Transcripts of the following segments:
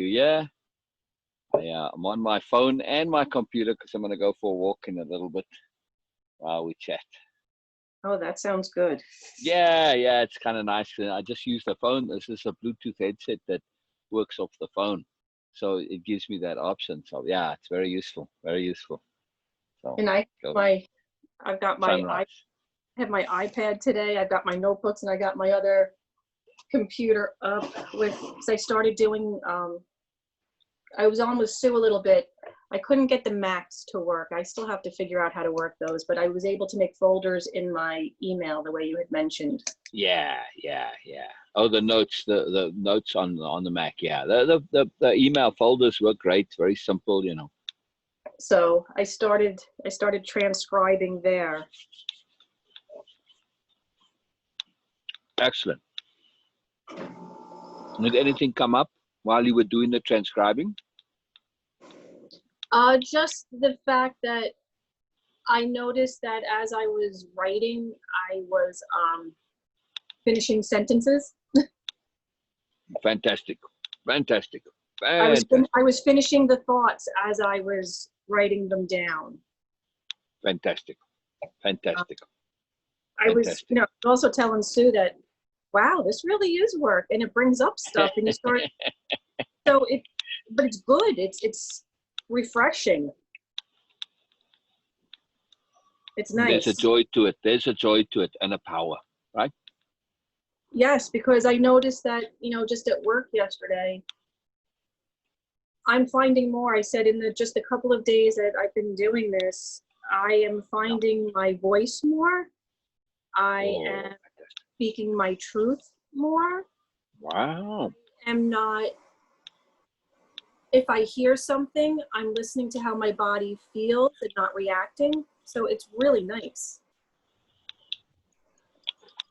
Yeah, I'm on my phone and my computer because I'm going to go for a walk in a little bit while we chat. Oh, that sounds good. Yeah, it's kind of nice. I just use the phone. This is a Bluetooth headset that works off the phone, so it gives me that option. So yeah, it's very useful. Very useful. So And I sunrise. have my iPad today. I've got my notebooks and I got my other computer up with, because I started doing, I was on with Sue a little bit. I couldn't get the Macs to work. I still have to figure out how to work those, but I was able to make folders in my email the way you had mentioned. Yeah. Oh, the notes on the Mac. Yeah, the email folders work great. Very simple, you know. So I started transcribing there. Excellent. Did anything come up while you were doing the transcribing? Just the fact that I noticed that as I was writing, I was finishing sentences. Fantastic. I was finishing the thoughts as I was writing them down. Fantastic. I was, also telling Sue that, wow, this really is work, and it brings up stuff, and you start. But it's good. It's refreshing. It's nice. There's a joy to it and a power, right? Yes, because I noticed that, just at work yesterday, I'm finding more. I said in just a couple of days that I've been doing this, I am finding my voice more. I am speaking my truth more. Wow. I'm not, if I hear something, I'm listening to how my body feels and not reacting. So it's really nice.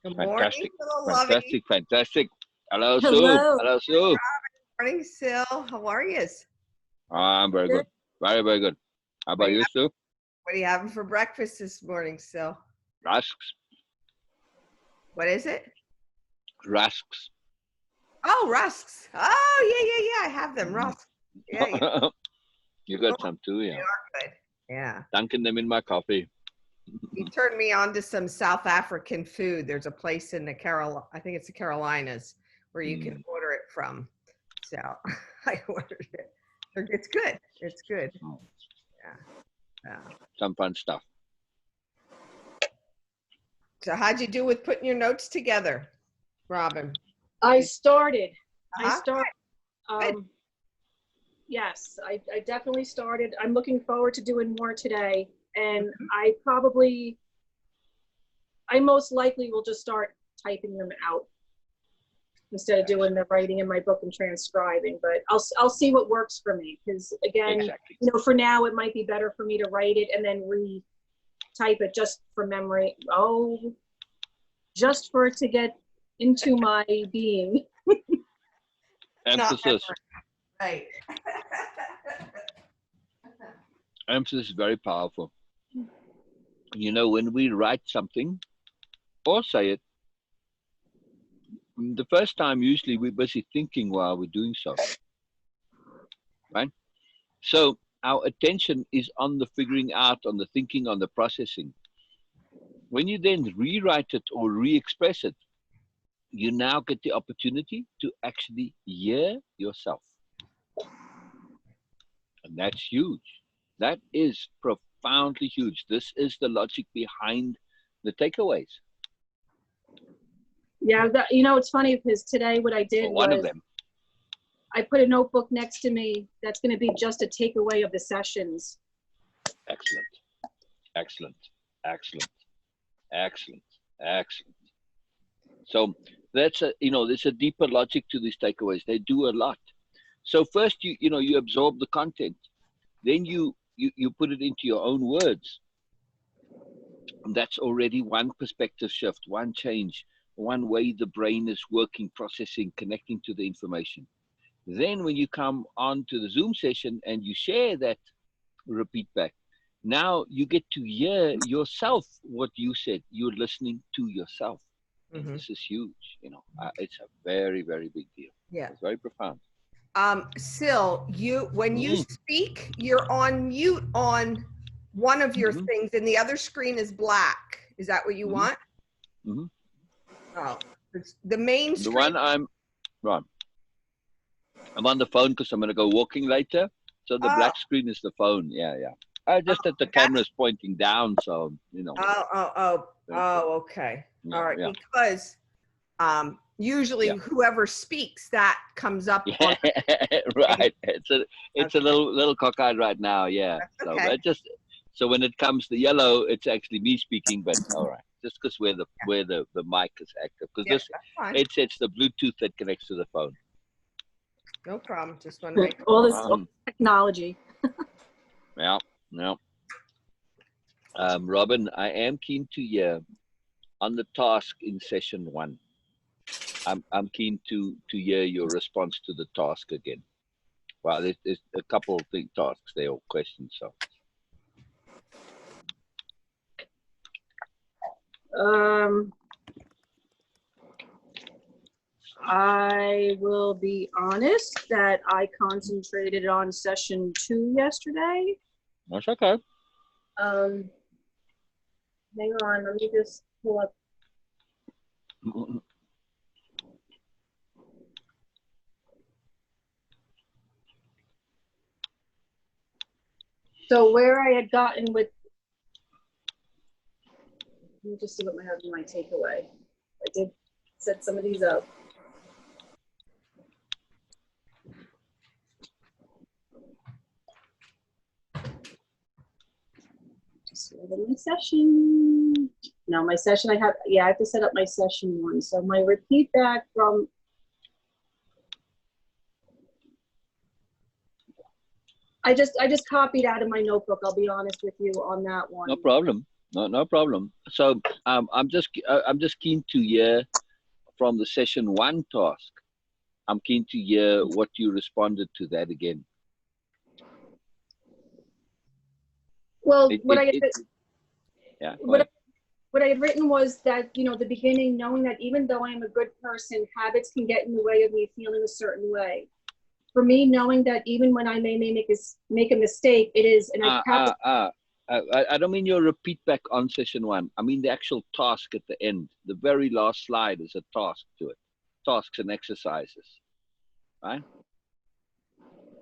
Good morning, fantastic. Hello, Sue. Hello, Sue. Good morning, Sil. How are you? I'm very good. Very, very good. How about you, Sue? What are you having for breakfast this morning, Sil? Rusks. What is it? Rusks. Oh, rusks. Oh, yeah. I have them. Rusks. Yeah. You got some too, yeah. They are good. Yeah. Dunking them in my coffee. You turned me on to some South African food. There's a place in I think it's the Carolinas, where you can order it from. So I ordered it. It's good. It's good. Yeah. Some fun stuff. So how'd you do with putting your notes together, Robin? I started. Yes, I definitely started. I'm looking forward to doing more today. And I most likely will just start typing them out instead of doing the writing in my book and transcribing. But I'll see what works for me, because again, for now it might be better for me to write it and then re-type it just for memory. Just for it to get into my being. Emphasis. Right. Emphasis is very powerful. When we write something or say it, the first time usually we're busy thinking while we're doing so, right? So our attention is on the figuring out, on the thinking, on the processing. When you then rewrite it or re-express it, you now get the opportunity to actually hear yourself. And that's huge. That is profoundly huge. This is the logic behind the takeaways. Yeah, it's funny because today what I did one of them. I put a notebook next to me that's going to be just a takeaway of the sessions. Excellent. So that's there's a deeper logic to these takeaways. They do a lot. So first you absorb the content, then you put it into your own words. And that's already one perspective shift, one change, one way the brain is working, processing, connecting to the information. Then when you come on to the Zoom session and you share that repeat back, now you get to hear yourself what you said. You're listening to yourself. And this is huge. It's a very, very big deal. Yeah. It's very profound. Sil, when you speak, you're on mute on one of your things and the other screen is black. Is that what you want? Oh, it's the main screen. The one I'm on the phone because I'm going to go walking later. So the black screen is the phone. Yeah. Just that the camera is pointing down. So, you know. Okay. Yeah, all right. Yeah. Because usually whoever speaks, that comes up. On Right. It's a little cockeyed right now. Yeah. That's So so when it comes to yellow, it's actually me speaking, but all right. Just because where the mic is active. Because it's the Bluetooth that connects to the phone. No problem. Just want to make all this technology. Yeah. Robin, I am keen to hear on the task in session 1. I'm keen to hear your response to the task again. Well, there's a couple of tasks there or questions. So. I will be honest that I concentrated on session 2 yesterday. That's okay. Hang on, let me just pull up. So where I had gotten with, let me just see what I have in my takeaway. I did set some of these up. Just my session. No, my session I have to set up my session 1. So my repeat back from I just copied out of my notebook. I'll be honest with you on that one. No problem. No problem. So I'm just keen to hear from the session 1 task. I'm keen to hear what you responded to that again. Well, what I had written was that, you know, the beginning, knowing that even though I am a good person, habits can get in the way of me feeling a certain way. For me, knowing that even when I may make a mistake, it is, and I don't mean your repeat back on session 1. I mean the actual task at the end. The very last slide is a task to it. Tasks and exercises, right?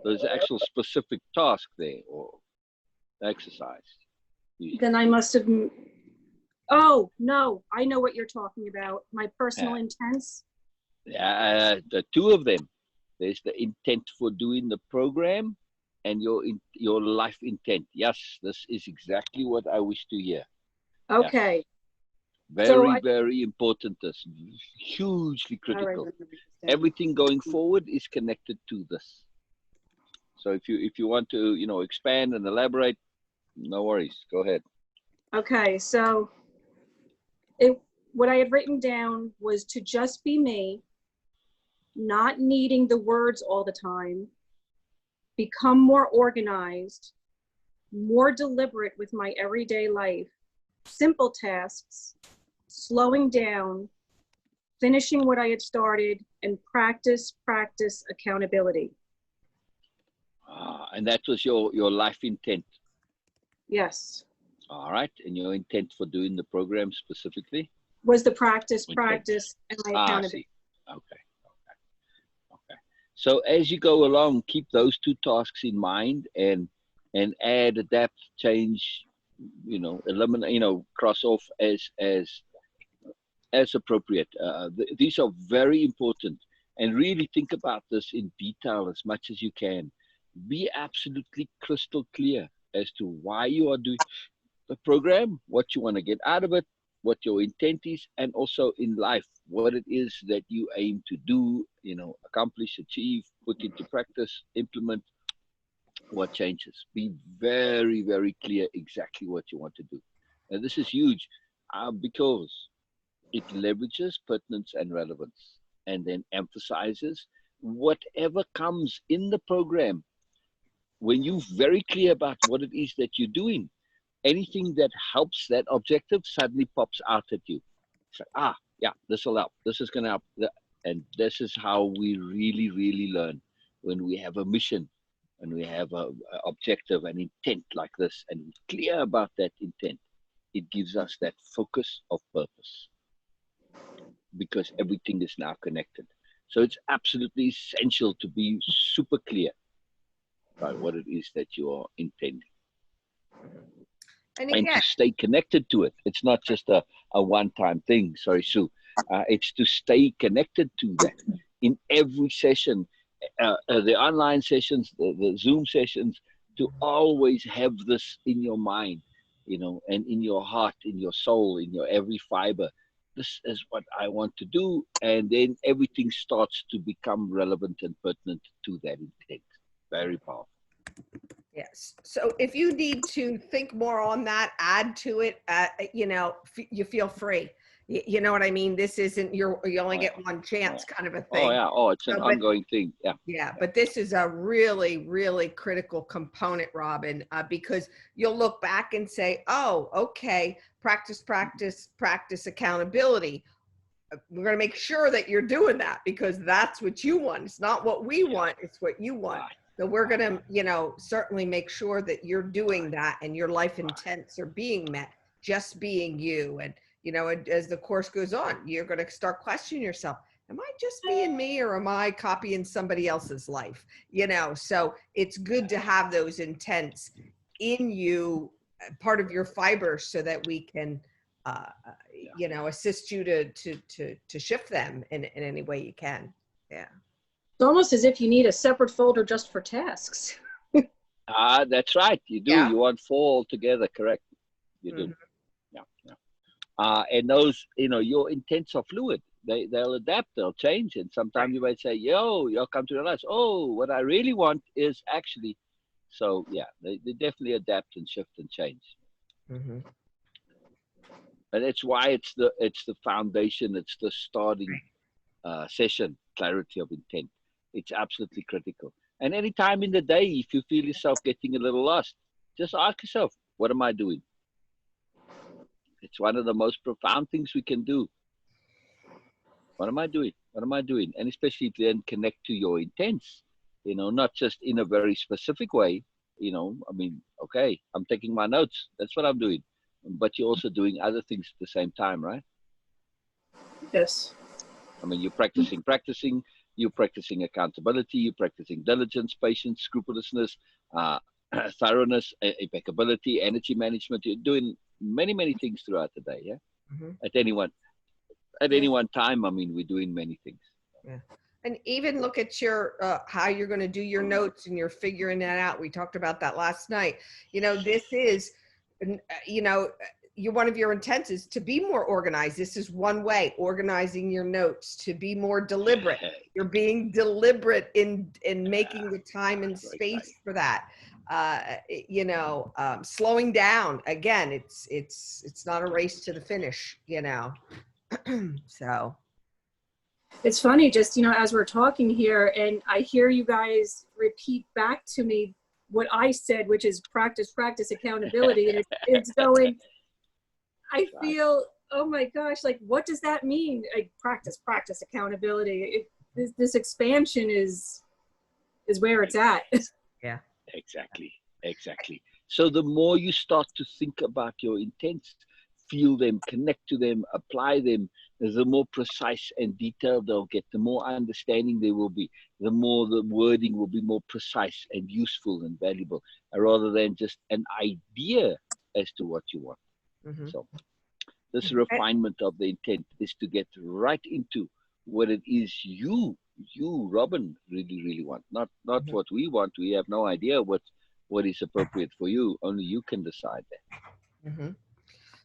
There's an actual specific task there or exercise. Then I must have. Oh no, I know what you're talking about. My personal intents. Yeah, the 2 of them. There's the intent for doing the program and your life intent. Yes, this is exactly what I wish to hear. Okay. Yes. Very important. This hugely critical. Everything going forward is connected to this. So if you want to, you know, expand and elaborate, no worries. Go ahead. Okay, so what I had written down was to just be me, not needing the words all the time, become more organized, more deliberate with my everyday life, simple tasks, slowing down, finishing what I had started, and practice accountability. And that was your life intent. Yes. All right. And your intent for doing the program specifically? Was the practice, and my accountability. Okay. So as you go along, keep those 2 tasks in mind and add, adapt, change, you know, eliminate, you know, cross off as appropriate. These are very important, and really think about this in detail as much as you can. Be absolutely crystal clear as to why you are doing the program, what you want to get out of it, what your intent is, and also in life, what it is that you aim to do, you know, accomplish, achieve, put into practice, implement, what changes. Be very, very clear exactly what you want to do. And this is huge because it leverages pertinence and relevance and then emphasizes whatever comes in the program. When you're very clear about what it is that you're doing, anything that helps that objective suddenly pops out at you. It's like, yeah, this will help. This is going to help. And this is how we really, really learn. when we have a mission and we have a objective and intent like this, and we're clear about that intent, it gives us that focus of purpose, because everything is now connected. So it's absolutely essential to be super clear about what it is that you are intending. And And again, to stay connected to it. It's not just a one-time thing. Sorry, Sue. It's to stay connected to that in every session, the online sessions, the Zoom sessions, to always have this in your mind, and in your heart, in your soul, in your every fiber. This is what I want to do. And then everything starts to become relevant and pertinent to that intent. Very powerful. yes. So if you need to think more on that, add to it, you feel free. You know what I mean? This isn't you only get one chance kind of a thing. Oh, yeah. Oh, it's an ongoing thing. Yeah. Yeah. But this is a really, really critical component, Robin, because you'll look back and say, oh, okay, practice, practice, practice accountability. We're going to make sure that you're doing that because that's what you want. It's not what we want. It's what you want. So we're going to, certainly make sure that you're doing that and your life intents are being met, just being you. And, as the course goes on, you're going to start questioning yourself. Am I just being me or am I copying somebody else's life? So it's good to have those intents in you, part of your fibers, so that we can, assist you to shift them in any way you can. Yeah. It's almost as if you need a separate folder just for tasks. That's right. You do. Yeah. You want 4 altogether, correct? You do. Yeah. And those, your intents are fluid. They'll adapt, they'll change. And sometimes you might say, you'll come to realize, what I really want is actually. So yeah, they definitely adapt and shift and change. Mm-hmm. And that's why it's the foundation, it's the starting session, clarity of intent. It's absolutely critical. And any time in the day, if you feel yourself getting a little lost, just ask yourself, what am I doing? It's one of the most profound things we can do. What am I doing? What am I doing? And especially if you then connect to your intents, not just in a very specific way, okay, I'm taking my notes. That's what I'm doing. But you're also doing other things at the same time, right? Yes. You're practicing, you're practicing accountability, you're practicing diligence, patience, scrupulousness, thoroughness, impeccability, energy management. You're doing many, many things throughout the day, yeah? Mm-hmm. At any one time, we're doing many things. Yeah. And even look at your, how you're going to do your notes and you're figuring that out. We talked about that last night. This is, one of your intents is to be more organized. This is one way, organizing your notes, to be more deliberate. You're being deliberate in making the time and space for that. Slowing down. Again, it's not a race to the finish, So. It's funny, just, as we're talking here and I hear you guys repeat back to me what I said, which is practice, practice, accountability. And it's going, I feel, oh my gosh, like, what does that mean? Like, practice, practice, accountability. This expansion is where it's at. Yeah, exactly. So the more you start to think about your intents, feel them, connect to them, apply them, the more precise and detailed they'll get, the more understanding there will be, the more the wording will be more precise and useful and valuable, rather than just an idea as to what you want. Mm-hmm. So this refinement of the intent is to get right into what it is you, Robin, really, really want. Not mm-hmm. what we want. We have no idea what is appropriate for you. Only you can decide that. Mm-hmm.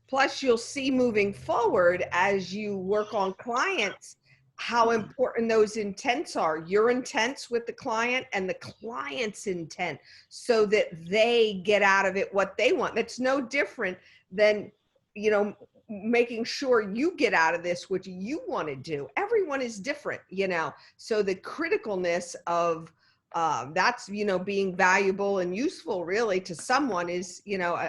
Plus, you'll see moving forward as you work on clients, how important those intents are, your intents with the client and the client's intent, so that they get out of it what they want. That's no different than, making sure you get out of this what you want to do. Everyone is different, so the criticalness of that's, being valuable and useful really to someone is,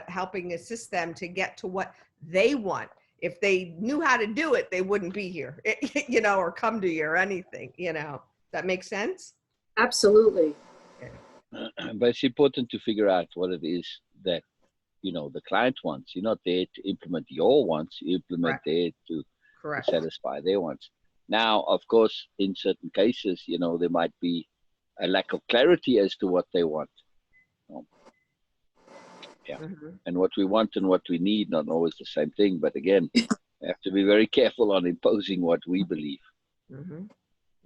helping assist them to get to what they want. If they knew how to do it, they wouldn't be here, or come to you or anything, That makes sense? Absolutely. But it's important to figure out what it is that, you know, the client wants. You're not there to implement your wants, you implement there to Correct. satisfy their wants. Now, of course, in certain cases, you know, there might be a lack of clarity as to what they want. Yeah. And what we want and what we need, not always the same thing. But again, we have to be very careful on imposing what we believe. To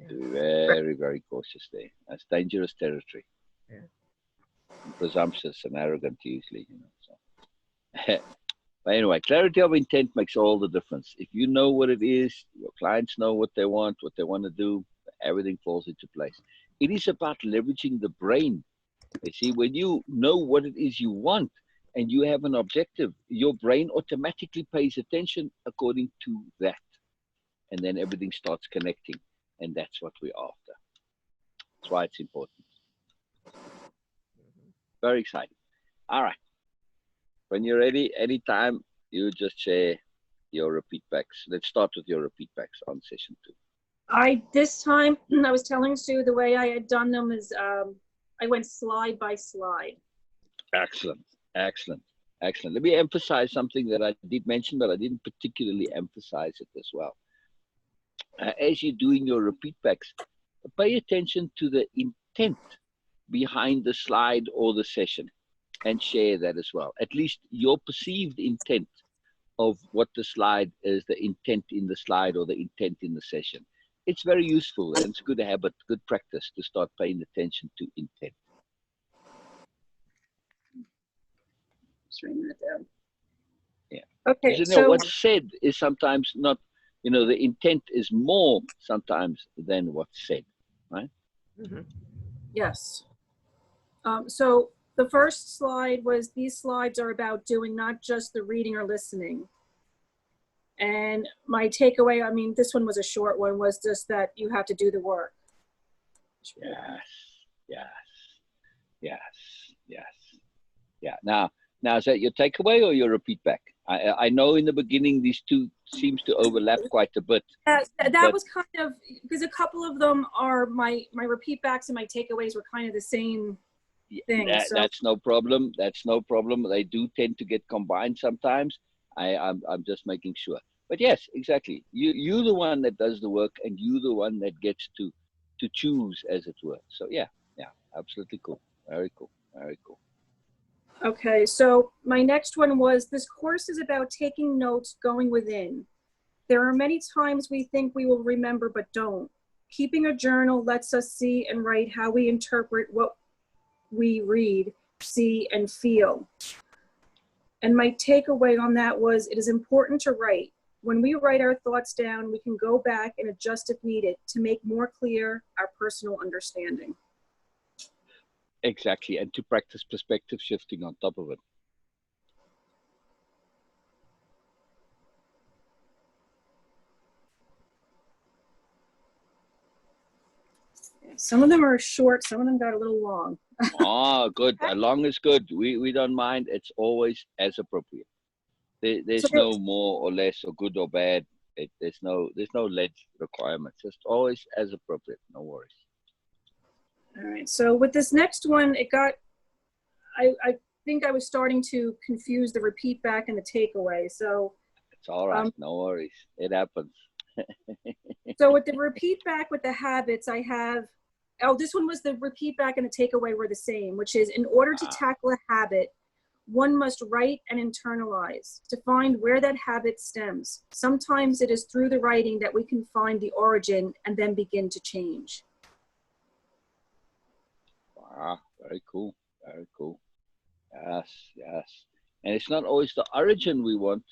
be very, very cautious there. That's dangerous territory. And presumptuous and arrogant usually, you know. So. But anyway, clarity of intent makes all the difference. If you know what it is, your clients know what they want to do, everything falls into place. It is about leveraging the brain. You see, when you know what it is you want and you have an objective, your brain automatically pays attention according to that. And then everything starts connecting. And that's what we're after. That's why it's important. Very exciting. All right. When you're ready, anytime, you just share your repeat backs. Let's start with your repeat backs on session 2. This time, I was telling Sue the way I had done them is I went slide by slide. Excellent, excellent, excellent. Let me emphasize something that I did mention, but I didn't particularly emphasize it as well. As you're doing your repeat backs, pay attention to the intent behind the slide or the session and share that as well. At least your perceived intent of what the slide is, the intent in the slide or the intent in the session. It's very useful and it's a good habit, good practice to start paying attention to intent. Just writing that down. Yeah. Okay. You know, what's said is sometimes not, you know, the intent is more sometimes than what's said, right? Yes. So the first slide was, these slides are about doing, not just the reading or listening. And my takeaway, I mean, this one was a short one, was just that you have to do the work. Yes, yes, yes, yes. Yeah. Now, is that your takeaway or your repeat back? I know in the beginning these two seems to overlap quite a bit. That was kind of, because a couple of them are my repeat backs and my takeaways were kind of the same thing. That's no problem. That's no problem. They do tend to get combined sometimes. I'm just making sure. But yes, exactly. You're the one that does the work, and you're the one that gets to choose, as it were. So yeah, absolutely cool. Very cool. Very cool. Okay, so my next one was, this course is about taking notes, going within. There are many times we think we will remember, but don't. Keeping a journal lets us see and write how we interpret what we read, see, and feel. And my takeaway on that was, it is important to write. When we write our thoughts down, we can go back and adjust if needed to make more clear our personal understanding. Exactly, and to practice perspective shifting on top of it. Some of them are short, some of them got a little long. Oh, good. Long is good. We don't mind. It's always as appropriate. There's no more or less or good or bad. There's no length requirements. Just always as appropriate. No worries. All right. So with this next one, it got, I think I was starting to confuse the repeat back and the takeaway. So it's all right. No worries. It happens. So with the repeat back with the habits, I have, this one was the repeat back and the takeaway were the same, which is, in order to tackle a habit, one must write and internalize to find where that habit stems. Sometimes it is through the writing that we can find the origin and then begin to change. Wow, very cool. Very cool. Yes, yes. And it's not always the origin we want,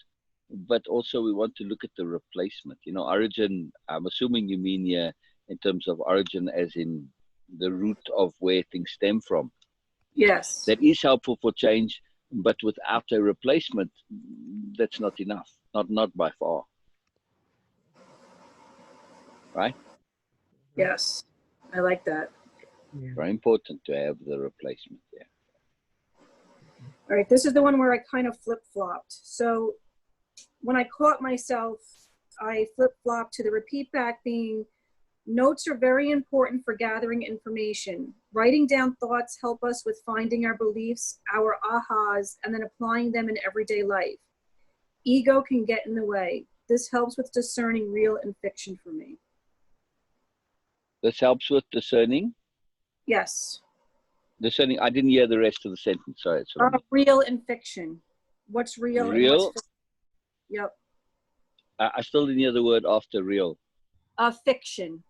but also we want to look at the replacement. You know, origin, I'm assuming you mean here in terms of origin as in the root of where things stem from. Yes. That is helpful for change, but without a replacement, that's not enough. Not by far. Right? Yes, I like that. Yeah. Very important to have the replacement there. All right, this is the one where I kind of flip-flopped. So when I caught myself, I flip-flopped to the repeat back being, Notes are very important for gathering information. Writing down thoughts help us with finding our beliefs, our ahas, and then applying them in everyday life. Ego can get in the way. This helps with discerning real and fiction for me. This helps with discerning. Yes. Discerning. I didn't hear the rest of the sentence. Sorry. Real and fiction. What's real? Real. And what's fiction? Yep. I still didn't hear the word after real. Fiction.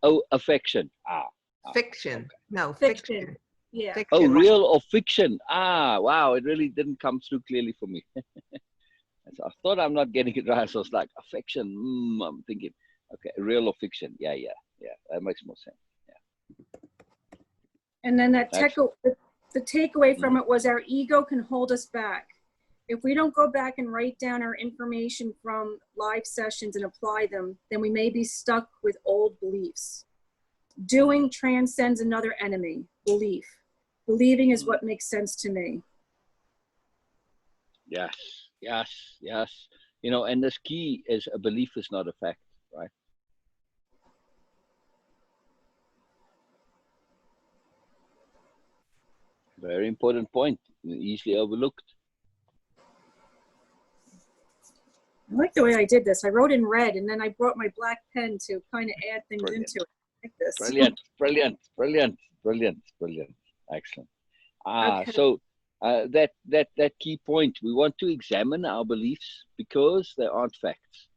Oh, affection. Fiction. Okay. No, Fiction. fiction. Yeah. Fiction. Oh, real or fiction? Wow, it really didn't come through clearly for me. So I thought I'm not getting it right. So I was like, affection. I'm thinking, okay, real or fiction? Yeah. That makes more sense. Yeah. And then the takeaway from it was our ego can hold us back. If we don't go back and write down our information from live sessions and apply them, then we may be stuck with old beliefs. Doing transcends another enemy, belief. Believing is what makes sense to me. Yes. And this key is a belief is not a fact, right? Very important point, easily overlooked. I like the way I did this. I wrote in red and then I brought my black pen to kind of add things into it like this. Brilliant. Excellent. Okay. So that key point, we want to examine our beliefs because they aren't facts.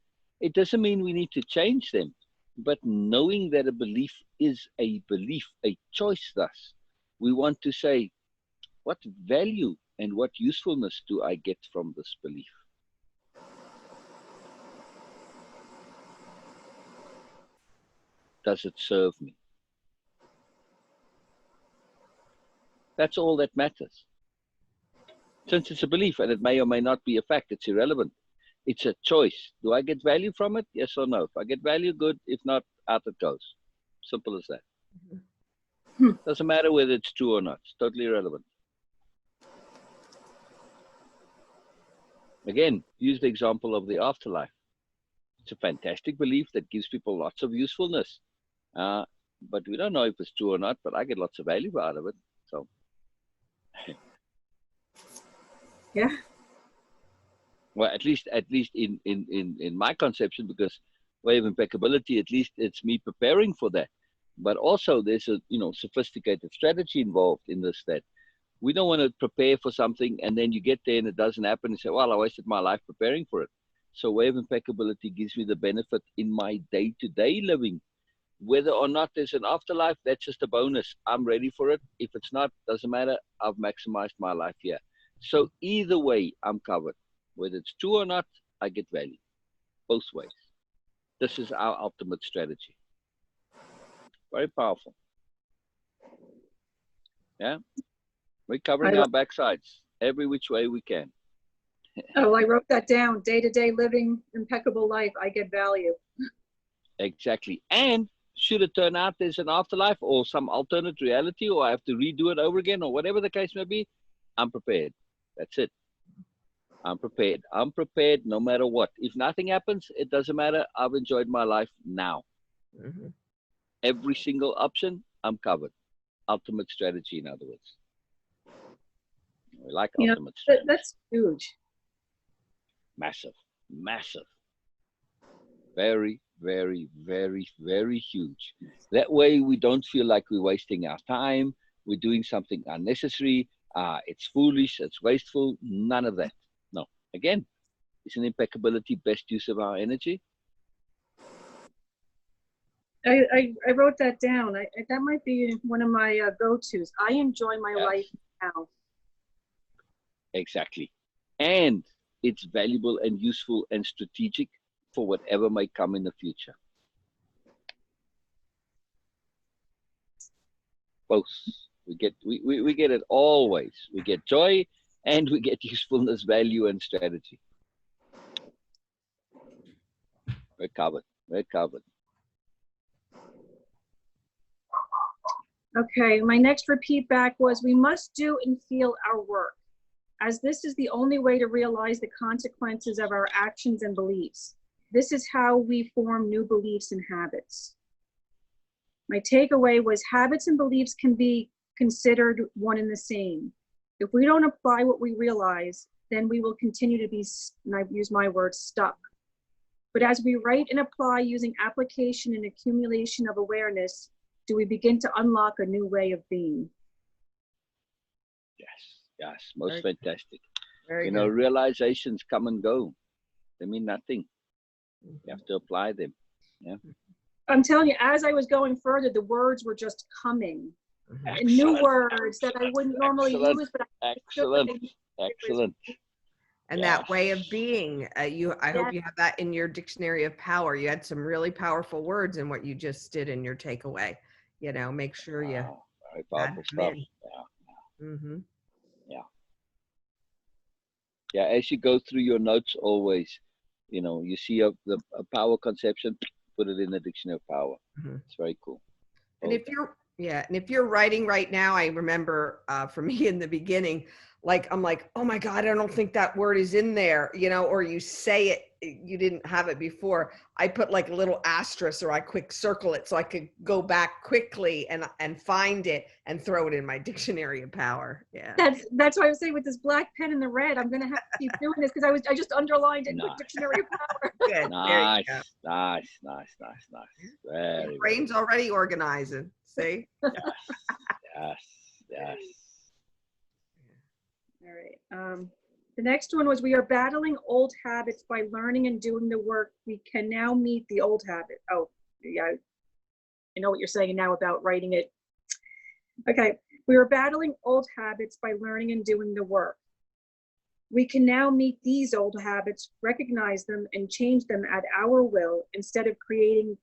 It doesn't mean we need to change them, but knowing that a belief is a belief, a choice thus, we want to say, what value and what usefulness do I get from this belief? Does it serve me? That's all that matters. Since it's a belief and it may or may not be a fact, it's irrelevant. It's a choice. Do I get value from it? Yes or no? If I get value, good. If not, out it goes. Simple as that. Doesn't matter whether it's true or not. It's totally irrelevant. Again, use the example of the afterlife. It's a fantastic belief that gives people lots of usefulness. But we don't know if it's true or not, but I get lots of value out of it. So, yeah. Well, at least in my conception, because way of impeccability, at least it's me preparing for that. But also there's a sophisticated strategy involved in this, that we don't want to prepare for something and then you get there and it doesn't happen and say, well, I wasted my life preparing for it. So way of impeccability gives me the benefit in my day-to-day living. Whether or not there's an afterlife, that's just a bonus. I'm ready for it. If it's not, doesn't matter. I've maximized my life here. So either way, I'm covered. Whether it's true or not, I get value. Both ways. This is our ultimate strategy. Very powerful. Yeah? We're covering our backsides every which way we can. Oh, I wrote that down. Day-to-day living, impeccable life, I get value. Exactly. And should it turn out there's an afterlife or some alternate reality, or I have to redo it over again, or whatever the case may be, I'm prepared. That's it. I'm prepared. I'm prepared no matter what. If nothing happens, it doesn't matter. I've enjoyed my life now. Every single option, I'm covered. Ultimate strategy, in other words. We like ultimate strategy. That's huge. Massive. Very, very, very, very huge. That way we don't feel like we're wasting our time. We're doing something unnecessary. It's foolish. It's wasteful. None of that. No. Again, isn't impeccability best use of our energy? I wrote that down. That might be one of my go-tos. I enjoy my life now. Exactly. And it's valuable and useful and strategic for whatever may come in the future. Both. We get it always. We get joy and we get usefulness, value, and strategy. We're covered. Okay, my next repeat back was, we must do and feel our work, as this is the only way to realize the consequences of our actions and beliefs. This is how we form new beliefs and habits. My takeaway was habits and beliefs can be considered one and the same. If we don't apply what we realize, then we will continue to be, and I've used my word, stuck. But as we write and apply using application and accumulation of awareness, do we begin to unlock a new way of being? Yes, most Very fantastic. Very You good. know, realizations come and go. They mean nothing. You have to apply them. Yeah. I'm telling you, as I was going further, the words were just coming. Mhm. New words that I wouldn't normally use, but I Excellent. Excellent. And Yeah. that way of being, I hope you have that in your dictionary of power. You had some really powerful words in what you just did in your takeaway. You know, make sure you Wow, very add powerful them stuff. in. Yeah. Mm-hmm. Yeah, as you go through your notes always, you know, you see a power conception, put it in the dictionary of power. Mhm. It's very cool. And Well if you're writing right now, I remember for me in the beginning, like I'm like, oh my God, I don't think that word is in there, you know, or you say it, you didn't have it before. I put like a little asterisk or I quick circle it so I could go back quickly and find it and throw it in my dictionary of power. Yeah. That's why I was saying with this black pen and the red, I'm gonna have to keep doing this because I just underlined it with Nice. dictionary of power. Good. nice, There you go. nice. Very, Your brain's already organizing. See? yes. All right. The next one was, we are battling old habits by learning and doing the work. We can now meet the old habit. Oh, yeah. I know what you're saying now about writing it. Okay. We are battling old habits by learning and doing the work. We can now meet these old habits, recognize them, and change them at our will instead of creating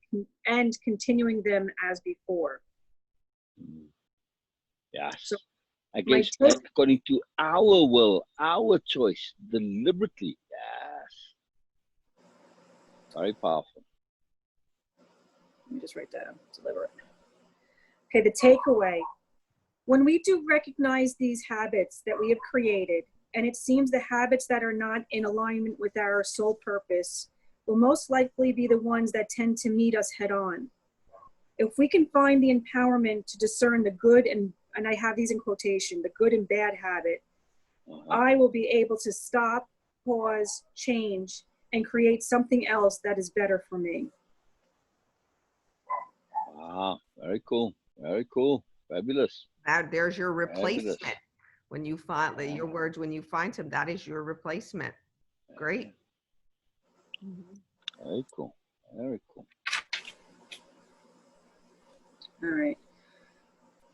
and continuing them as before. Yes. So Against according to our will, our choice, deliberately. Yes. Very powerful. Let me just write that down. Deliberate. Okay, the takeaway. When we do recognize these habits that we have created, and it seems the habits that are not in alignment with our sole purpose will most likely be the ones that tend to meet us head on. If we can find the empowerment to discern the good and I have these in quotation, the good and bad habit, I will be able to stop, pause, change, and create something else that is better for me. Wow, very cool. Very cool. Fabulous. Now there's your replacement. Fabulous. When you find your words, when you find some, that is your replacement. Great. Very cool. Very cool. All right.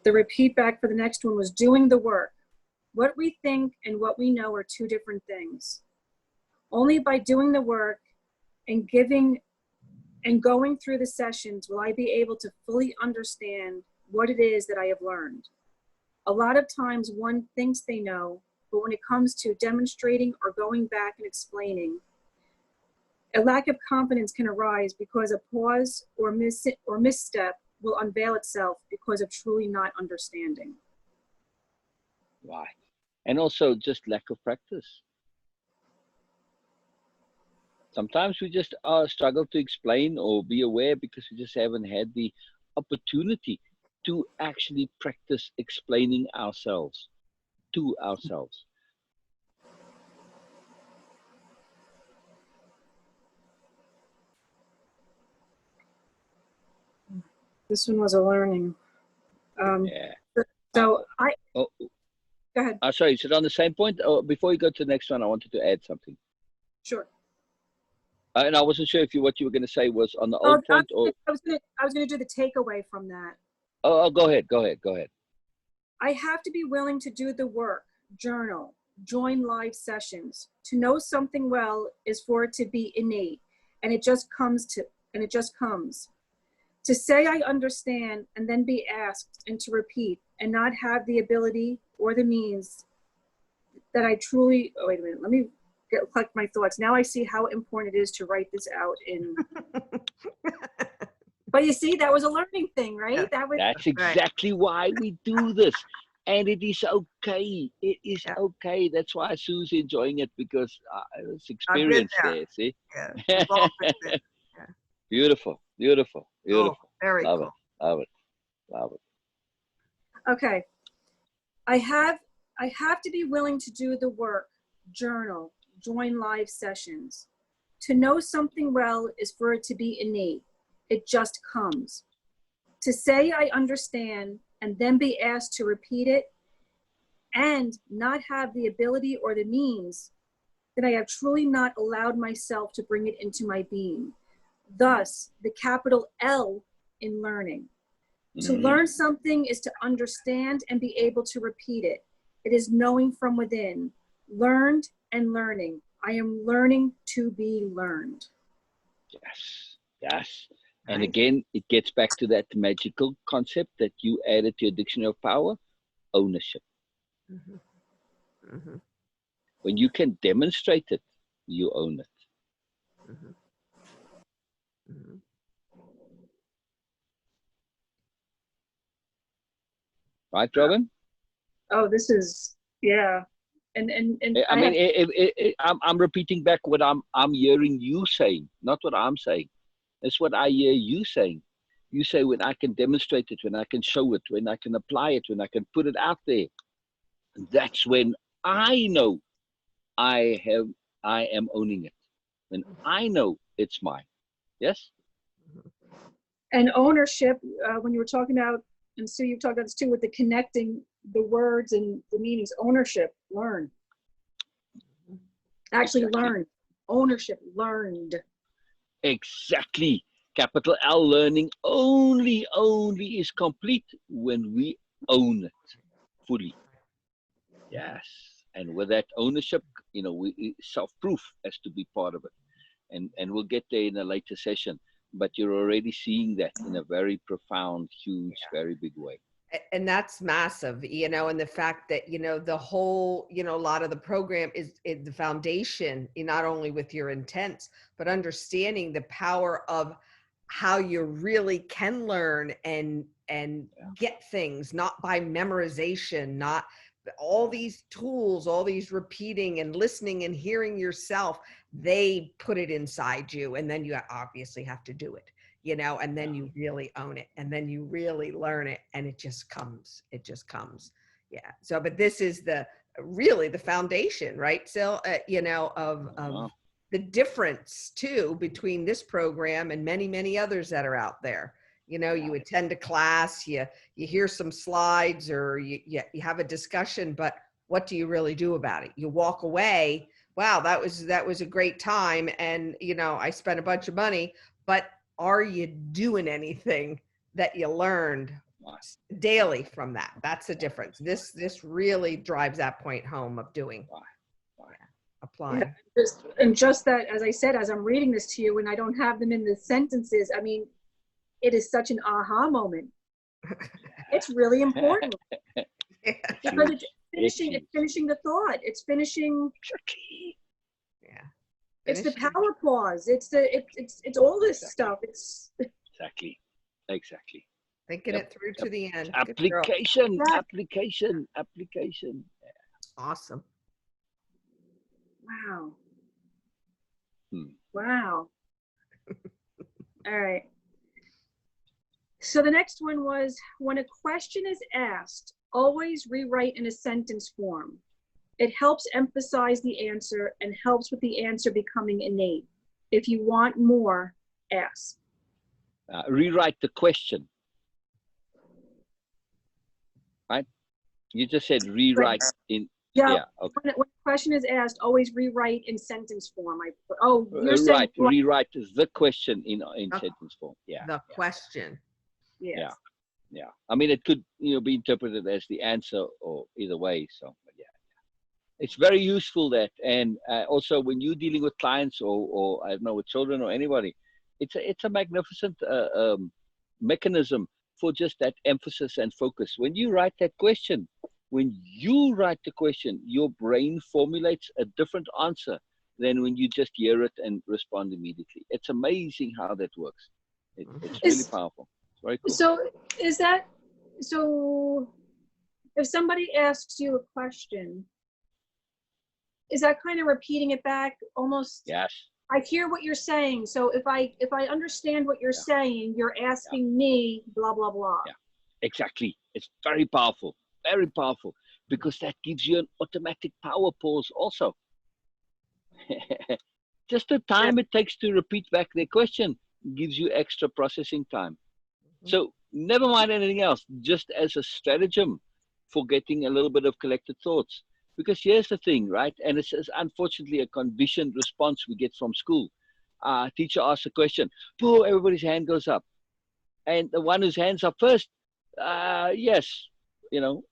The repeat back for the next one was doing the work. What we think and what we know are two different things. Only by doing the work and giving and going through the sessions will I be able to fully understand what it is that I have learned. A lot of times one thinks they know, but when it comes to demonstrating or going back and explaining, a lack of confidence can arise because a pause or misstep will unveil itself because of truly not understanding. Right. And also just lack of practice. Sometimes we just struggle to explain or be aware because we just haven't had the opportunity to actually practice explaining ourselves to ourselves. This one was a learning. Yeah. So go ahead. Sorry, is it on the same point? Oh, before you go to the next one, I wanted to add something. Sure. And I wasn't sure if what you were going to say was on the old point or. I was going to do the takeaway from that. Oh, go ahead. I have to be willing to do the work, journal, join live sessions. To know something well is for it to be innate, and it just comes. To say I understand and then be asked and to repeat and not have the ability or the means that I truly, oh, wait a minute, let me collect my thoughts. Now I see how important it is to write this out in. But you see, that was a learning thing, right? Yeah, That's exactly why we do this. And it is okay. It is okay. That's why Sue's enjoying it, because it's experience there, see? Yeah. Beautiful. Oh, very cool. Love it. Love it. Okay. I have to be willing to do the work, journal, join live sessions. To know something well is for it to be innate. It just comes. To say I understand and then be asked to repeat it and not have the ability or the means, then I have truly not allowed myself to bring it into my being. Thus, the capital L in learning. To learn something is to understand and be able to repeat it. It is knowing from within, learned and learning. I am learning to be learned. Yes, yes. And again, it gets back to that magical concept that you added to your dictionary of power, ownership. Mm-hmm. Mm-hmm. When you can demonstrate it, you own it. Mm-hmm. Mm-hmm. Right, Robin? Oh, this is, yeah. And I mean, I'm repeating back what I'm hearing you saying, not what I'm saying. It's what I hear you saying. You say, when I can demonstrate it, when I can show it, when I can apply it, when I can put it out there, that's when I know I am owning it. When I know it's mine. Yes? and ownership, when you were talking about, and Sue, you talked about this too, with the connecting the words and the meanings, ownership, learn. Actually learn. Ownership, learned. Exactly. Capital L, learning only is complete when we own it fully. Yes. And with that ownership, self-proof has to be part of it. And we'll get there in a later session. But you're already seeing that in a very profound, huge, very big way. And that's massive, and the fact that, the whole, a lot of the program is the foundation, not only with your intents, but understanding the power of how you really can learn and get things, not by memorization, not all these tools, all these repeating and listening and hearing yourself. They put it inside you, and then you obviously have to do it. And then you really own it, and then you really learn it, and it just comes. Yeah. So, but this is really the foundation, right? So, of the difference too between this program and many, many others that are out there. You attend a class, you hear some slides, or you have a discussion, but what do you really do about it? You walk away. Wow, that was a great time, and I spent a bunch of money, but are you doing anything that you learned daily from that? That's the difference. This really drives that point home of doing, applying. Yeah, just that, as I said, as I'm reading this to you, and I don't have them in the sentences, I mean, it is such an aha moment. It's really important. Because it's finishing the thought. It's finishing. Yeah. It's the power pause. It's all this stuff. It's exactly. Thinking it through to the end. Application. Awesome. Wow. Wow. All right. So the next one was, when a question is asked, always rewrite in a sentence form. It helps emphasize the answer and helps with the answer becoming innate. If you want more, ask. Rewrite the question. Right? You just said rewrite in. Yeah. Okay. When a question is asked, always rewrite in sentence form. You're saying rewrite the question in sentence form. Yeah. The question. Yes. Yeah. I mean, it could be interpreted as the answer or either way. So, but yeah. It's very useful that, and also when you're dealing with clients or I don't know, with children or anybody, it's a magnificent mechanism for just that emphasis and focus. When you write that question, your brain formulates a different answer than when you just hear it and respond immediately. It's amazing how that works. It's really powerful. It's very cool. So if somebody asks you a question, is that kind of repeating it back almost? Yes. I hear what you're saying. So if I understand what you're saying, you're asking me blah, blah, blah. Exactly. It's very powerful, because that gives you an automatic power pause also. Just the Yeah. time it takes to repeat back their question gives you extra processing time. So never mind anything else, just as a stratagem for getting a little bit of collected thoughts. Because here's the thing, right? And it's unfortunately a conditioned response we get from school. Teacher asks a question, boom, everybody's hand goes up. And the one whose hands up first, yes,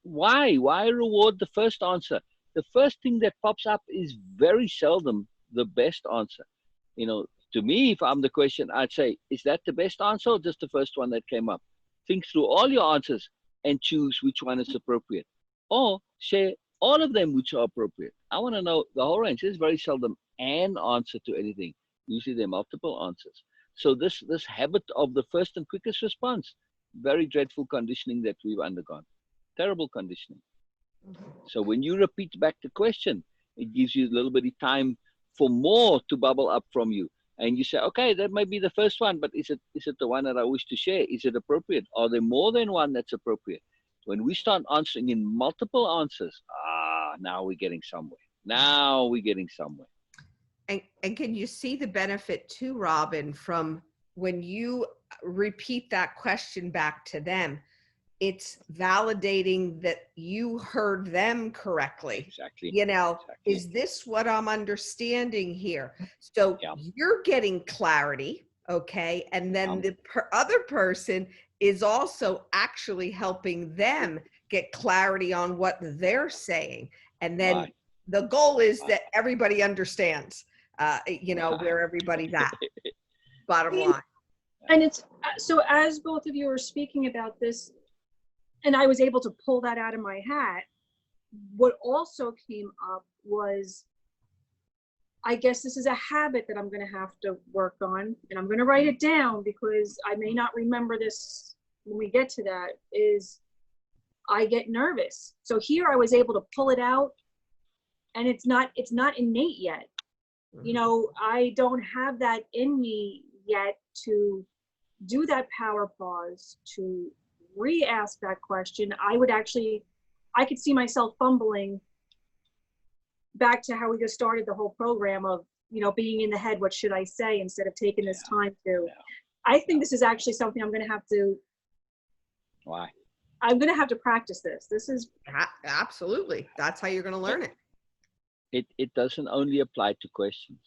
why reward the first answer? The first thing that pops up is very seldom the best answer. To me, if I'm the question, I'd say, is that the best answer or just the first one that came up? Think through all your answers and choose which one is appropriate, or share all of them which are appropriate. I want to know the whole range. There's very seldom an answer to anything. Usually there are multiple answers. So this habit of the first and quickest response, very dreadful conditioning that we've undergone. Terrible conditioning. So when you repeat back the question, it gives you a little bit of time for more to bubble up from you. And you say, okay, that might be the first one, but is it the one that I wish to share? Is it appropriate? Are there more than one that's appropriate? When we start answering in multiple answers, now we're getting somewhere. Now we're getting somewhere. And can you see the benefit too, Robin, from when you repeat that question back to them? It's validating that you heard them correctly. Exactly. Exactly. Is this what I'm understanding here? So you're getting clarity, okay? And then the other person is also actually helping them get clarity on what they're saying. And then the goal is that everybody understands, where everybody's at, bottom line. And it's, so as both of you are speaking about this, and I was able to pull that out of my hat, what also came up was, I guess this is a habit that I'm going to have to work on, and I'm going to write it down because I may not remember this when we get to that, is I get nervous. So here I was able to pull it out, and it's not innate yet. I don't have that in me yet to do that power pause, to re-ask that question. I could see myself fumbling back to how we just started the whole program of, being in the head, what should I say, instead of taking this time to, I think this is actually something I'm going to have to, I'm going to have to practice this. This is absolutely, that's how you're going to learn it. It doesn't only apply to questions.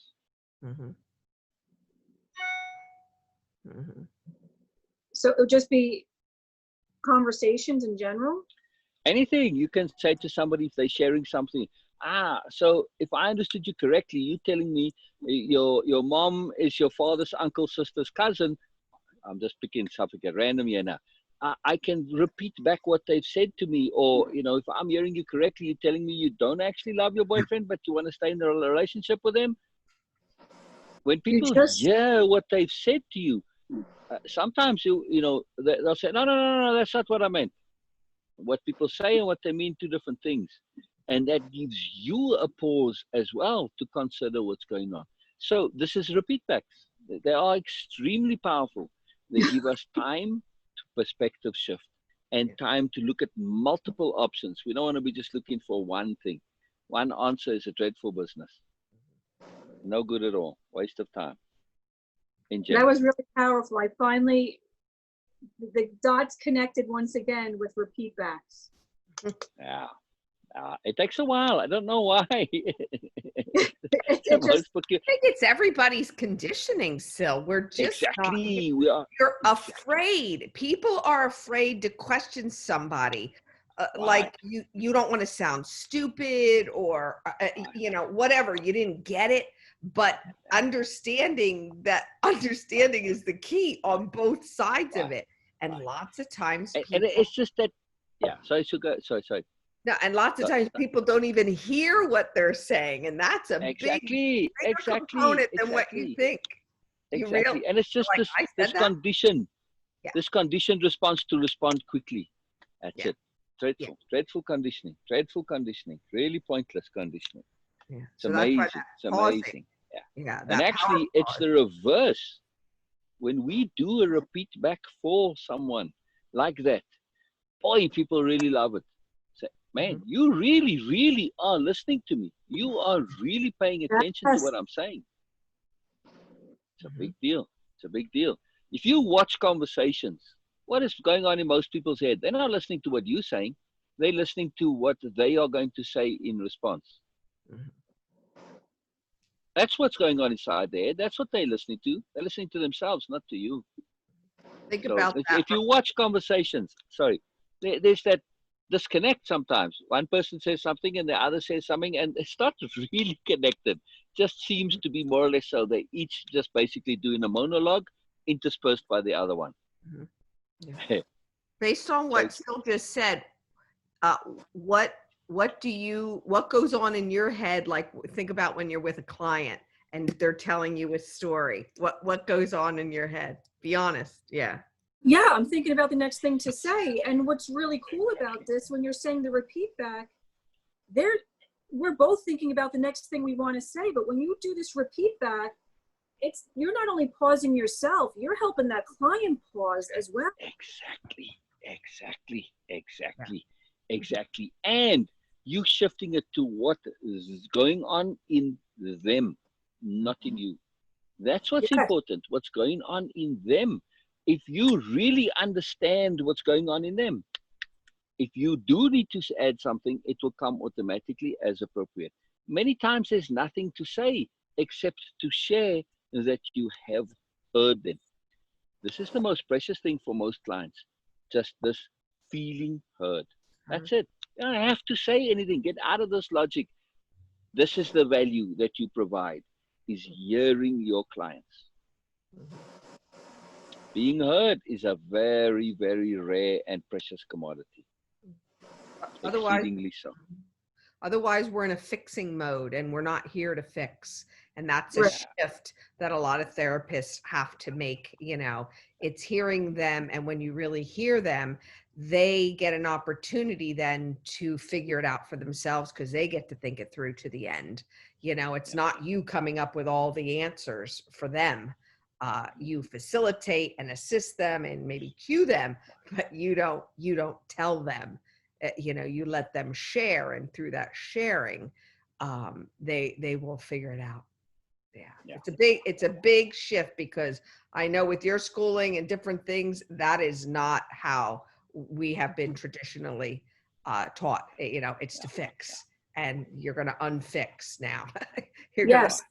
So it would just be conversations in general? Anything you can say to somebody if they're sharing something. So if I understood you correctly, you telling me your mom is your father's uncle, sister's cousin. I'm just picking something at random here now. I can repeat back what they've said to me, or if I'm hearing you correctly, you're telling me you don't actually love your boyfriend, but you want to stay in a relationship with him. When people hear what they've said to you, sometimes they'll say, no, that's not what I meant. What people say and what they mean, two different things. And that gives you a pause as well to consider what's going on. So this is repeat backs. They are extremely powerful. They give us time to perspective shift and time to look at multiple options. We don't want to be just looking for one thing. One answer is a dreadful business. No good at all. Waste of time. That was really powerful. I finally, the dots connected once again with repeat backs. It takes a while. I don't know why. I think it's everybody's conditioning, Sil. We're just you're afraid. People are afraid to question somebody. Like you don't want to sound stupid or whatever. You didn't get it. But understanding is the key on both sides of it. And lots of times and it's just that, sorry. No, and lots of times people don't even hear what they're saying, and that's a bigger component than what you think. Exactly, and it's just this conditioned response to respond quickly. That's it. Dreadful conditioning. Really pointless conditioning. Yeah. It's amazing. It's amazing. And actually, it's the reverse. When we do a repeat back for someone like that, boy, people really love it. Say, man, you really, really are listening to me. You are really paying attention to what I'm saying. It's a big deal. It's a big deal. If you watch conversations, what is going on in most people's head? They're not listening to what you're saying. They're listening to what they are going to say in response. That's what's going on inside there. That's what they're listening to. They're listening to themselves, not to you. Think So about that. if you watch conversations, there's that disconnect sometimes. One person says something and the other says something, and it's not really connected. Just seems to be more or less so. They each just basically doing a monologue interspersed by the other one. Yeah. Based on what Sil just said, what goes on in your head? Like, think about when you're with a client and they're telling you a story. What goes on in your head? Be honest. Yeah. Yeah, I'm thinking about the next thing to say. And what's really cool about this, when you're saying the repeat back, we're both thinking about the next thing we want to say. But when you do this repeat back, you're not only pausing yourself, you're helping that client pause as well. Exactly. And you shifting it to what is going on in them, not in you. That's what's important. What's going on in them. If you really understand what's going on in them, if you do need to add something, it will come automatically as appropriate. Many times there's nothing to say except to share that you have heard them. This is the most precious thing for most clients. Just this feeling heard. That's it. You don't have to say anything. Get out of this logic. This is the value that you provide, is hearing your clients. Being heard is a very, very rare and precious commodity. Exceedingly so. Otherwise, we're in a fixing mode and we're not here to fix. And that's a shift that a lot of therapists have to make. It's hearing them. And when you really hear them, they get an opportunity then to figure it out for themselves, because they get to think it through to the end. It's not you coming up with all the answers for them. You facilitate and assist them and maybe cue them, but you don't tell them. You let them share, and through that sharing, they will figure it out. Yeah. It's a big shift, because I know with your schooling and different things, that is not how we have been traditionally taught. It's to fix, and you're going to unfix now. Yes.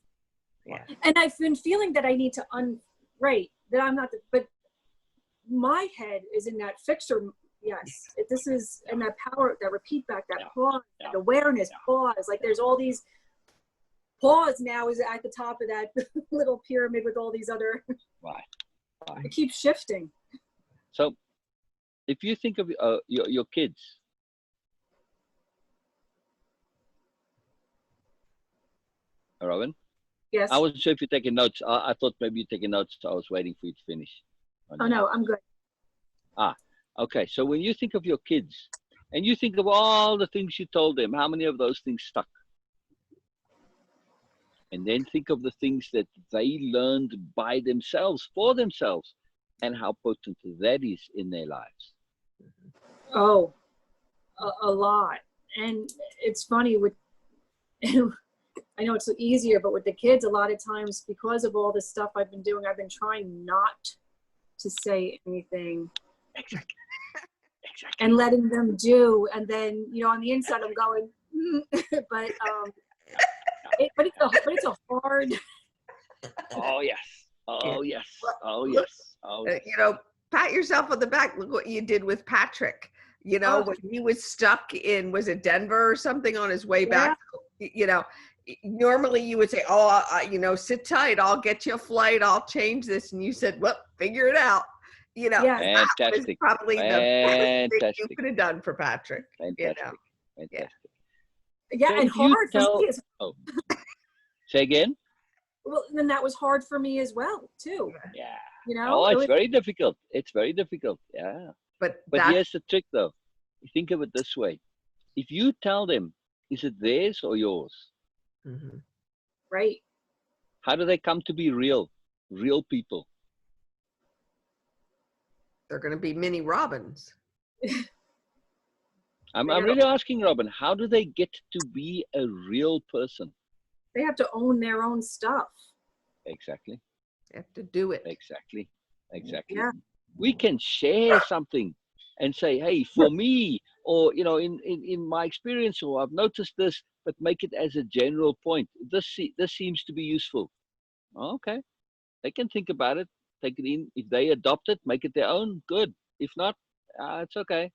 And I've been feeling that I need to that I'm not, but my head is in that fixer. Yes, this is, and that power, that repeat back, that pause, that awareness, pause. Like there's all these pause now is at the top of that little pyramid with all these other. Right. It keeps shifting. So, if you think of your kids, Robin. Yes. I wasn't sure if you're taking notes. I thought maybe you're taking notes. So I was waiting for you to finish. Oh no, I'm good. Okay. So when you think of your kids, and you think of all the things you told them, how many of those things stuck? And then think of the things that they learned by themselves, for themselves, and how potent that is in their lives. Oh, a lot. And it's funny with, I know it's easier, but with the kids, a lot of times, because of all the stuff I've been doing, I've been trying not to say anything. Exactly. And letting them do. And then, on the inside, I'm going, but it's a hard. Oh yes. Oh yes. Oh yes. Oh yes. Pat yourself on the back. Look what you did with Patrick. When he was stuck in, was it Denver or something, on his way back? Normally you would say, sit tight. I'll get you a flight. I'll change this. And you said, well, figure it out. That was probably the best thing you could have done for Patrick. Fantastic. Yeah, so and hard for me as well. Say again? Well, then that was hard for me as well, too. Yeah. It's very difficult. It's very difficult. Yeah. But here's the trick, though. Think of it this way. If you tell them, is it theirs or yours? Mm-hmm. Right. How do they come to be real people? They're going to be mini Robins. I'm really asking, Robin, how do they get to be a real person? They have to own their own stuff. Exactly. You have to do it. Exactly. Exactly. Yeah. We can share something and say, hey, for me, or, you know, in my experience, or I've noticed this, but make it as a general point. This seems to be useful. Okay. They can think about it, take it in. If they adopt it, make it their own, good. If not, it's okay.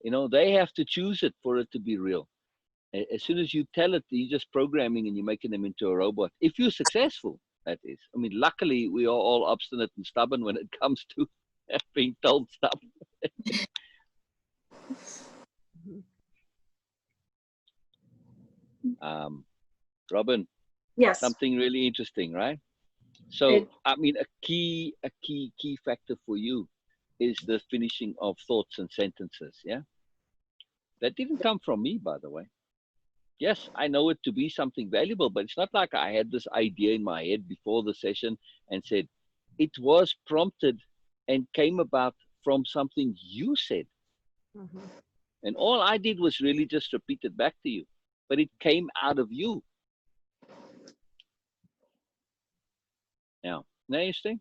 You know, they have to choose it for it to be real. As soon as you tell it, you're just programming and you're making them into a robot. If you're successful, that is. I mean, luckily, we are all obstinate and stubborn when it comes to being told stuff. Robin, Yes. something really interesting, right? So, I mean, a key factor for you is the finishing of thoughts and sentences. Yeah, that didn't come from me, by the way. Yes, I know it to be something valuable, but it's not like I had this idea in my head before the session and said, it was prompted and came about from something you said. And all I did was really just repeat it back to you, but it came out of you. Yeah, interesting.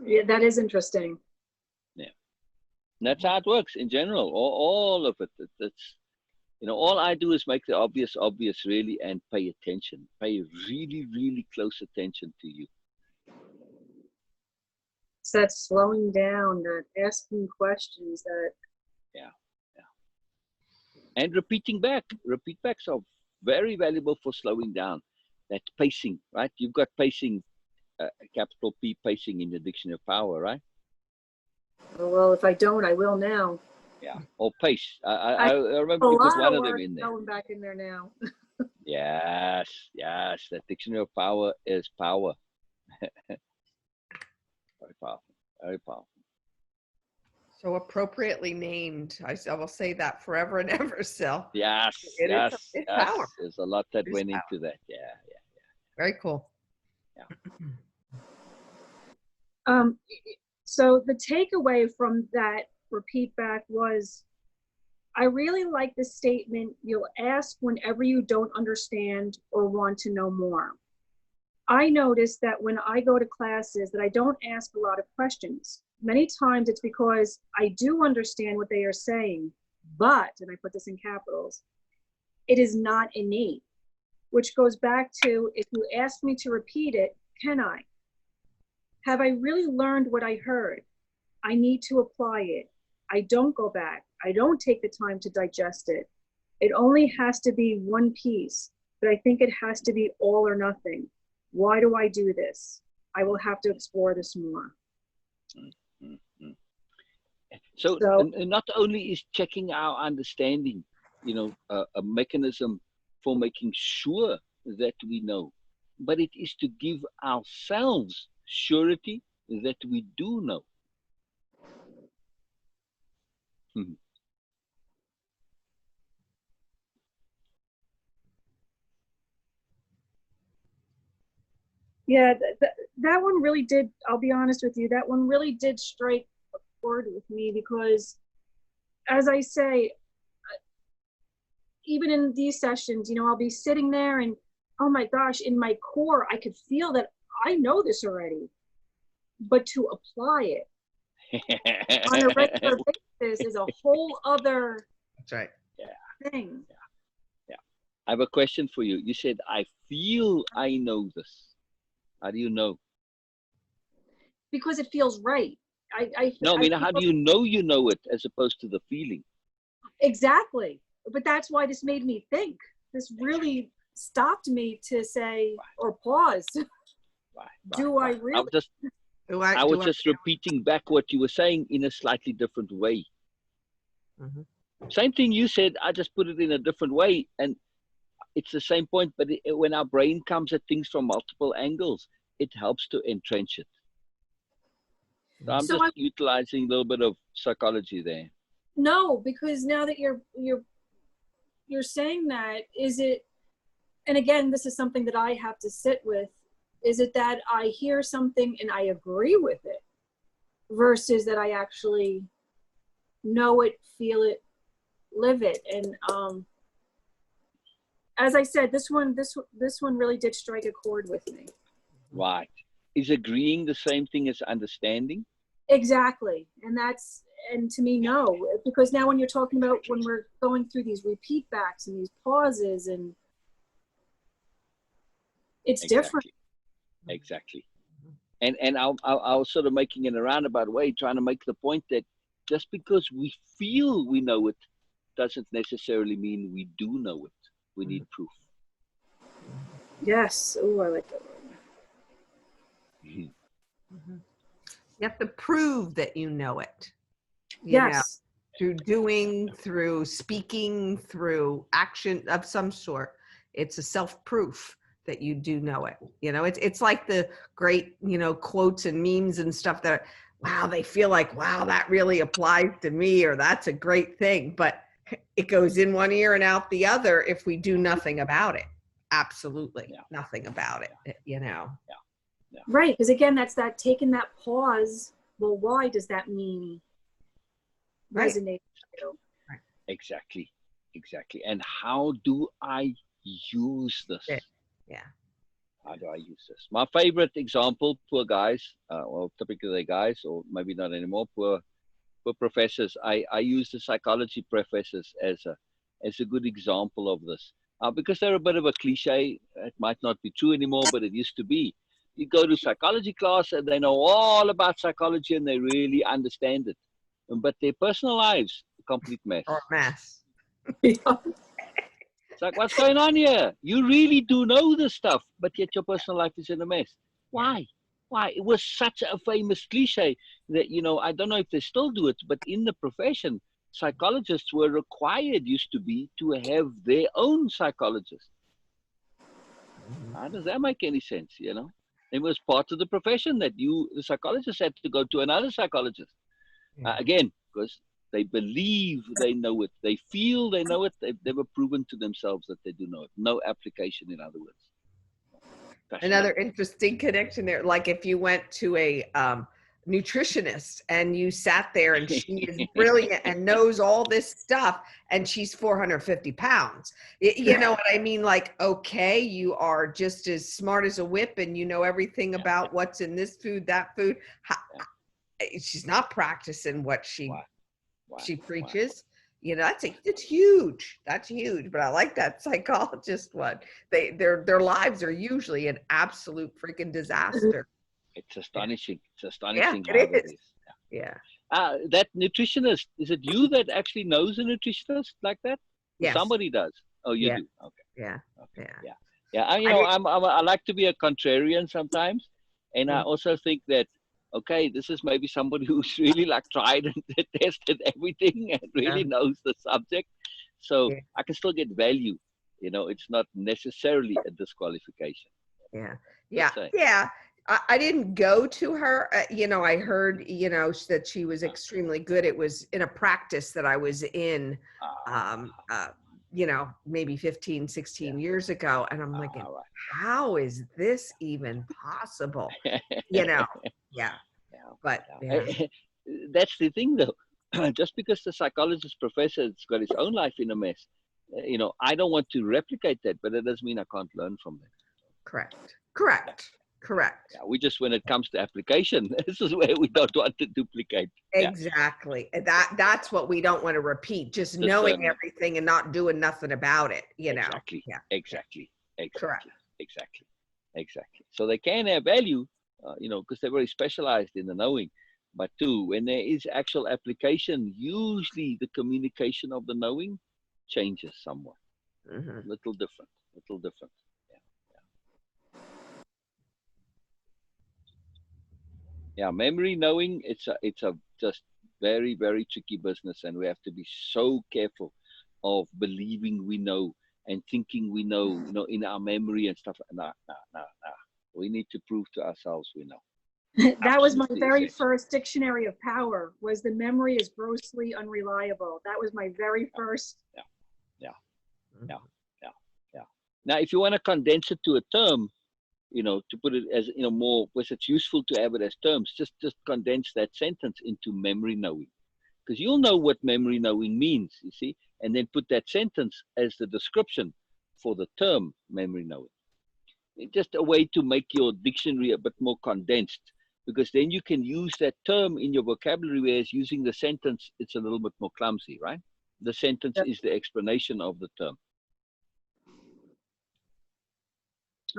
Yeah, that is interesting. Yeah, and that's how it works in general. All of it. It's, you know, all I do is make the obvious obvious, really, and pay attention. Pay really close attention to you. It's that slowing down, that asking questions, that. Yeah. And repeating back. Repeat backs are very valuable for slowing down. That pacing, right? You've got pacing, capital P pacing in the Dictionary of Power, right? Well, if I don't, I will now. Yeah, or pace. I remember you put one of them in there. Going back in there now. Yes. The Dictionary of Power is power. Very powerful. Very powerful. So appropriately named. I will say that forever and ever, Sil. Yes. Power. There's a lot that went into that. Yeah. Very cool. Yeah. So the takeaway from that repeat back was, I really like the statement, you'll ask whenever you don't understand or want to know more. I notice that when I go to classes that I don't ask a lot of questions. Many times it's because I do understand what they are saying, but, and I put this in capitals, it is not innate, which goes back to, if you ask me to repeat it, can I? Have I really learned what I heard? I need to apply it. I don't go back. I don't take the time to digest it. It only has to be one piece, but I think it has to be all or nothing. Why do I do this? I will have to explore this more. So not only is checking our understanding, you know, a mechanism for making sure that we know, but it is to give ourselves surety that we do know. Yeah, that one really did, I'll be honest with you, that one really did strike a chord with me, because as I say, even in these sessions, you know, I'll be sitting there and, oh my gosh, in my core, I could feel that I know this already, but to apply it on a regular basis is a whole other thing. Yeah. I have a question for you. You said, I feel I know this. How do you know? Because it feels right. No, I mean, how do you know it as opposed to the feeling? Exactly. But that's why this made me think. This really stopped me to say, or pause. Do I really? I was just repeating back what you were saying in a slightly different way. Same thing you said, I just put it in a different way. And it's the same point, but when our brain comes at things from multiple angles, it helps to entrench it. So I'm just utilizing a little bit of psychology there. No, because now that you're saying that, is it, and again, this is something that I have to sit with, is it that I hear something and I agree with it versus that I actually know it, feel it, live it. And as I said, this one really did strike a chord with me. Right. Is agreeing the same thing as understanding? Exactly. And to me, no, because now when you're talking about when we're going through these repeat backs and these pauses, and it's different. Exactly. And I was sort of making in a roundabout way, trying to make the point that just because we feel we know it doesn't necessarily mean we do know it. We need proof. Yes. Oh, I like that word. You have to prove that you know it. Yes. Know, through doing, through speaking, through action of some sort. It's a self-proof that you do know it. You know, it's like the great, you know, quotes and memes and stuff that, wow, they feel like, wow, that really applies to me, or that's a great thing. But it goes in one ear and out the other if we do nothing about it. Absolutely nothing about it, you know. Yeah. Right, because again, that's that taking that pause. Well, why does that mean resonate? Right. Exactly. And how do I use this? Yeah. How do I use this? My favorite example, poor guys, well, typically they're guys, or maybe not anymore, poor professors. I use the psychology professors as a good example of this. Because they're a bit of a cliche. It might not be true anymore, but it used to be. You go to psychology class and they know all about psychology and they really understand it. But their personal lives, a complete mess. Or mess. It's like, what's going on here? You really do know this stuff, but yet your personal life is in a mess. Why? It was such a famous cliche that, you know, I don't know if they still do it, but in the profession, psychologists were required, used to be, to have their own psychologist. How does that make any sense, you know? It was part of the profession that the psychologist had to go to another psychologist. Again, because they believe they know it. They feel they know it. They've never proven to themselves that they do know it. No application, in other words. Another interesting connection there. Like if you went to a nutritionist and you sat there and she is brilliant and knows all this stuff and she's 450 pounds. You know what I mean? Like, okay, you are just as smart as a whip and you know everything about what's in this food, that food. She's not practicing what she preaches. You know, it's huge. That's huge. But I like that psychologist one. Their lives are usually an absolute freaking disaster. It's astonishing. It's astonishing how it is. Yeah. That nutritionist, is it you that actually knows a nutritionist like that? Yes. Somebody does. Oh, you do. Okay. Yeah. Okay. Yeah. I like to be a contrarian sometimes, and I also think that, okay, this is maybe somebody who's really like tried and tested everything and really knows the subject. So I can still get value. You know, it's not necessarily a disqualification. Yeah. I didn't go to her. You know, I heard, you know, that she was extremely good. It was in a practice that I was in, you know, maybe 15, 16 years ago. And I'm like, how is this even possible? You know, but that's the thing though. Just because the psychologist professor has got his own life in a mess, you know, I don't want to replicate that, but it doesn't mean I can't learn from them. Correct. Yeah, we just, when it comes to application, this is where we don't want to duplicate. Exactly. That's what we don't want to repeat, just knowing everything and not doing nothing about it, you know. Exactly. Correct. Exactly. So they can have value, you know, because they're very specialized in the knowing. But too, when there is actual application, usually the communication of the knowing changes somewhat. Little different. Yeah, memory knowing, it's a just very, very tricky business, and we have to be so careful of believing we know and thinking we know, you know, in our memory and stuff. Nah. We need to prove to ourselves we know. That was my very first dictionary of power, was the memory is grossly unreliable. That was my very first. Yeah. Now, if you want to condense it to a term, you know, to put it as, you know, more, because it's useful to have it as terms, just condense that sentence into memory knowing, because you'll know what memory knowing means. You see, and then put that sentence as the description for the term memory knowing. It's just a way to make your dictionary a bit more condensed, because then you can use that term in your vocabulary, whereas using the sentence, it's a little bit more clumsy, right? The sentence is the explanation of the term.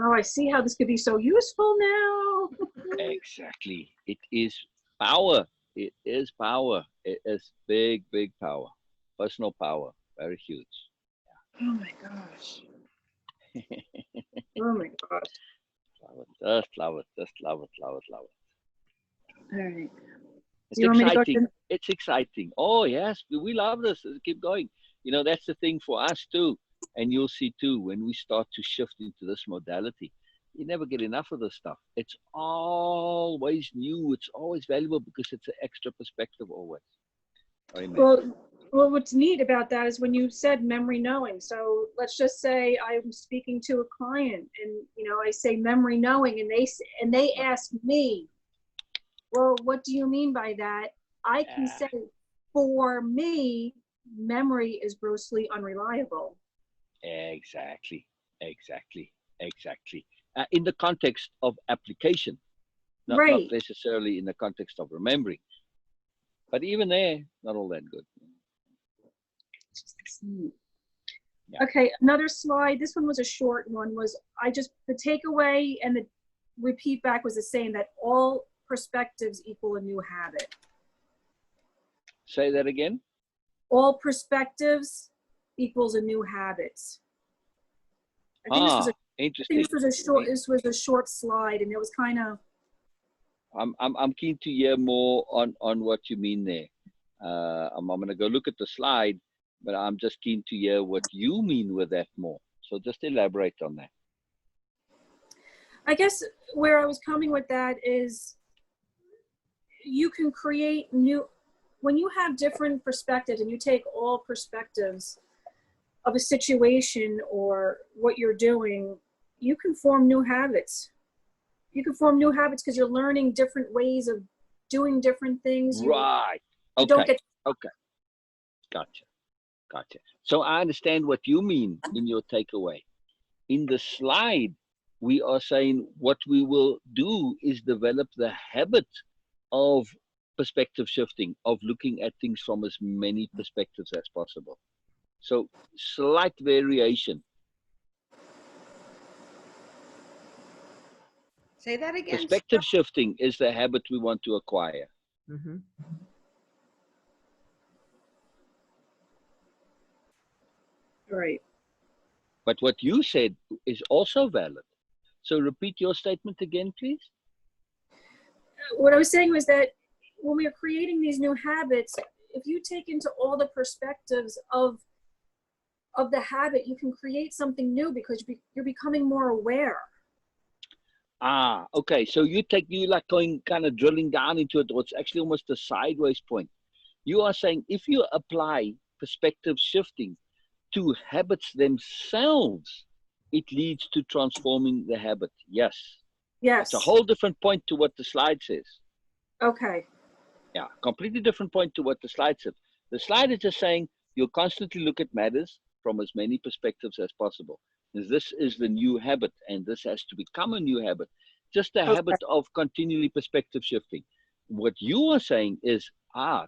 Oh, I see how this could be so useful now. Exactly. It is power. It is power. It is big, big power. Personal power. Very huge. Oh my gosh. Oh my gosh. Love it. Just love it. Just love it. Love it. Love it. All right. It's Do you want me to go exciting. to- It's exciting. Oh, yes. We love this. Let's keep going. You know, that's the thing for us too. And you'll see too, when we start to shift into this modality, you never get enough of this stuff. It's always new. It's always valuable because it's an extra perspective always. Well, what's neat about that is when you said memory knowing. So let's just say I'm speaking to a client, and I say memory knowing, and they ask me, well, what do you mean by that? I can say, for me, memory is grossly unreliable. Exactly. In the context of application, not necessarily in the context of remembering. But even there, not all that good. Yeah. Okay, another slide. This one was a short one. The takeaway and the repeat back was the same, that all perspectives equal a new habit. Say that again. All perspectives equals a new habit. I think interesting. This was a short slide, and it was kind of. I'm keen to hear more on what you mean there. I'm going to go look at the slide, but I'm just keen to hear what you mean with that more. So just elaborate on that. I guess where I was coming with that is you can create when you have different perspectives and you take all perspectives of a situation or what you're doing, you can form new habits. You can form new habits because you're learning different ways of doing different things. Right. Okay. Gotcha. So I understand what you mean in your takeaway. In the slide, we are saying what we will do is develop the habit of perspective shifting, of looking at things from as many perspectives as possible. So slight variation. Say that again. Perspective shifting is the habit we want to acquire. Mm-hmm. Right. But what you said is also valid. So repeat your statement again, please. What I was saying was that when we are creating these new habits, if you take into all the perspectives of the habit, you can create something new because you're becoming more aware. Okay. So you like going kind of drilling down into it. It's actually almost a sideways point. You are saying if you apply perspective shifting to habits themselves, it leads to transforming the habit. Yes. It's a whole different point to what the slide says. Okay. Yeah, completely different point to what the slide says. The slide is just saying you'll constantly look at matters from as many perspectives as possible. This is the new habit, and this has to become a new habit. Just a habit of continually perspective shifting. What you are saying is,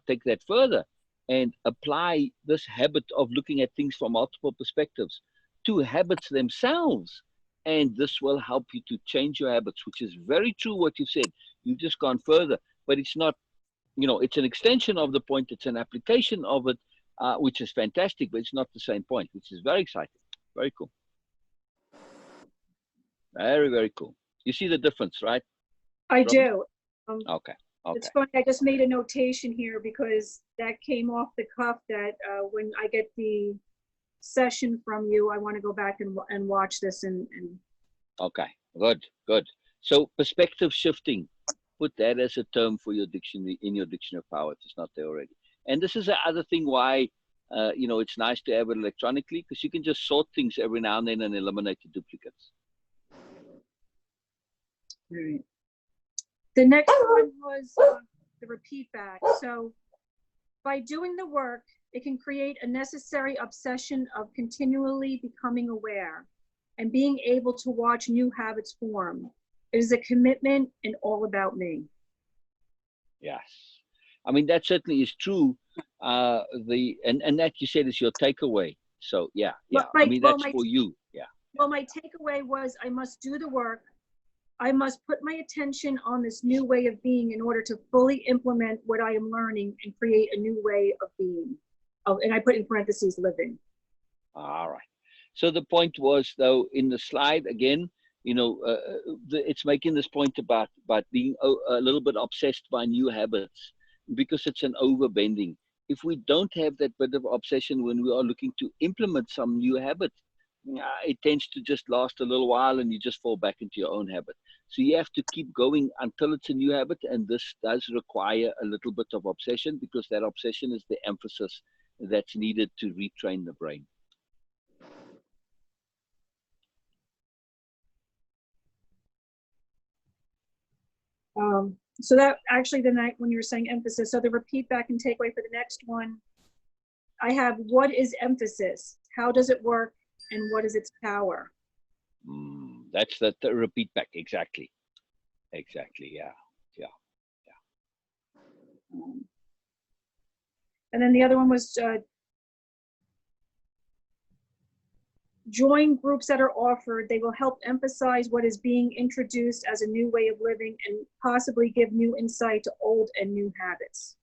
take that further and apply this habit of looking at things from multiple perspectives to habits themselves. And this will help you to change your habits, which is very true what you said. You've just gone further, but it's not, it's an extension of the point. It's an application of it, which is fantastic, but it's not the same point, which is very exciting. Very cool. Very, very cool. You see the difference, right? I do. Okay. It's funny. I just made a notation here because that came off the cuff that when I get the session from you, I want to go back and watch this and. Okay, good. So perspective shifting, put that as a term for your dictionary, in your dictionary of power. It's not there already. And this is the other thing why, it's nice to have it electronically, because you can just sort things every now and then and eliminate the duplicates. Right. The next one was the repeat back. So by doing the work, It can create a necessary obsession of continually becoming aware and being able to watch new habits form. It is a commitment and all about me. Yes. I mean, that certainly is true. And that you said is your takeaway. So yeah. I mean, that's for you. Yeah. Well, my takeaway was I must do the work. I must put my attention on this new way of being in order to fully implement what I am learning and create a new way of being. Oh, and I put in parentheses, living. All right. So the point was, though, in the slide again, it's making this point about being a little bit obsessed by new habits because it's an overbending. If we don't have that bit of obsession when we are looking to implement some new habit, it tends to just last a little while and you just fall back into your own habit. So you have to keep going until it's a new habit. And this does require a little bit of obsession because that obsession is the emphasis that's needed to retrain the brain. So that actually the night when you were saying emphasis, so the repeat back and takeaway for the next one, I have what is emphasis? How does it work? And what is its power? That's the repeat back. Exactly. Yeah. And then the other one was join groups that are offered. They will help emphasize what is being introduced as a new way of living and possibly give new insight to old and new habits.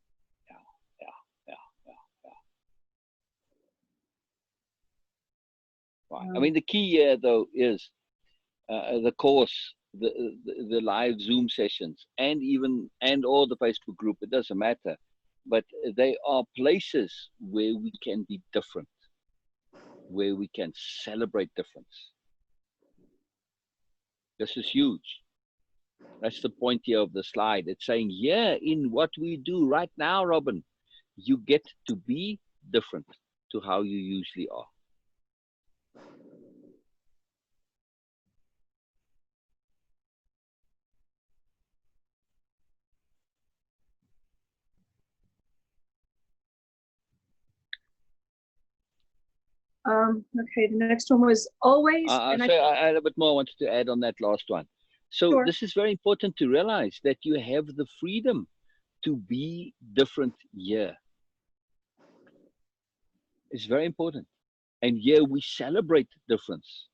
Right. I mean, the key here, though, is the course, the live Zoom sessions, and all the Facebook group. It doesn't matter, but they are places where we can be different, where we can celebrate difference. This is huge. That's the point here of the slide. It's saying, yeah, in what we do right now, Robin, you get to be different to how you usually are. Okay, the next one was always. I had a bit more I wanted to add on that last one. So sure. This is very important to realize that you have the freedom to be different here. It's very important. And here we celebrate difference.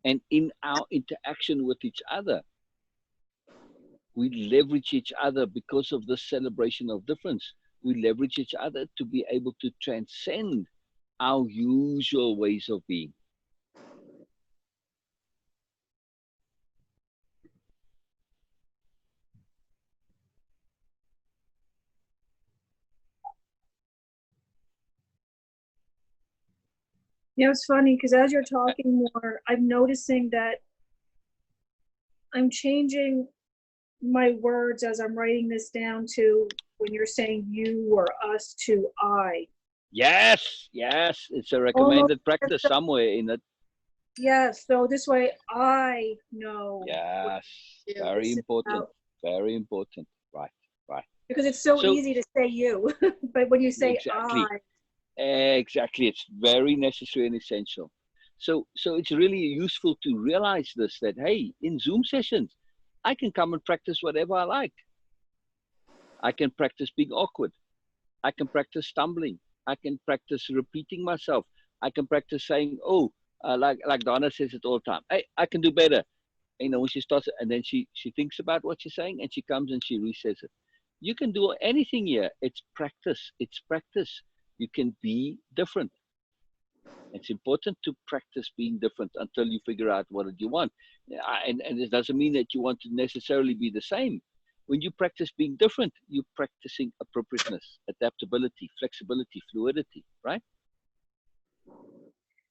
And in our interaction with each other, we leverage each other because of the celebration of difference. We leverage each other to be able to transcend our usual ways of being. Yeah, it's funny because as you're talking more, I'm noticing that I'm changing my words as I'm writing this down to when you're saying you or us to I. Yes, it's a recommended practice somewhere in it. Yes, so this way I know. Yes, very important, very important. Right. Because it's so easy to say you, but when you say exactly. I. Exactly, it's very necessary and essential. So it's really useful to realize this, that, hey, in Zoom sessions, I can come and practice whatever I like. I can practice being awkward. I can practice stumbling. I can practice repeating myself. I can practice saying, oh, like Donna says it all the time. Hey, I can do better. When she starts, and then she thinks about what she's saying, and she comes and she resays it. You can do anything here. It's practice. You can be different. It's important to practice being different until you figure out what you want. And it doesn't mean that you want to necessarily be the same. When you practice being different, you're practicing appropriateness, adaptability, flexibility, fluidity, right?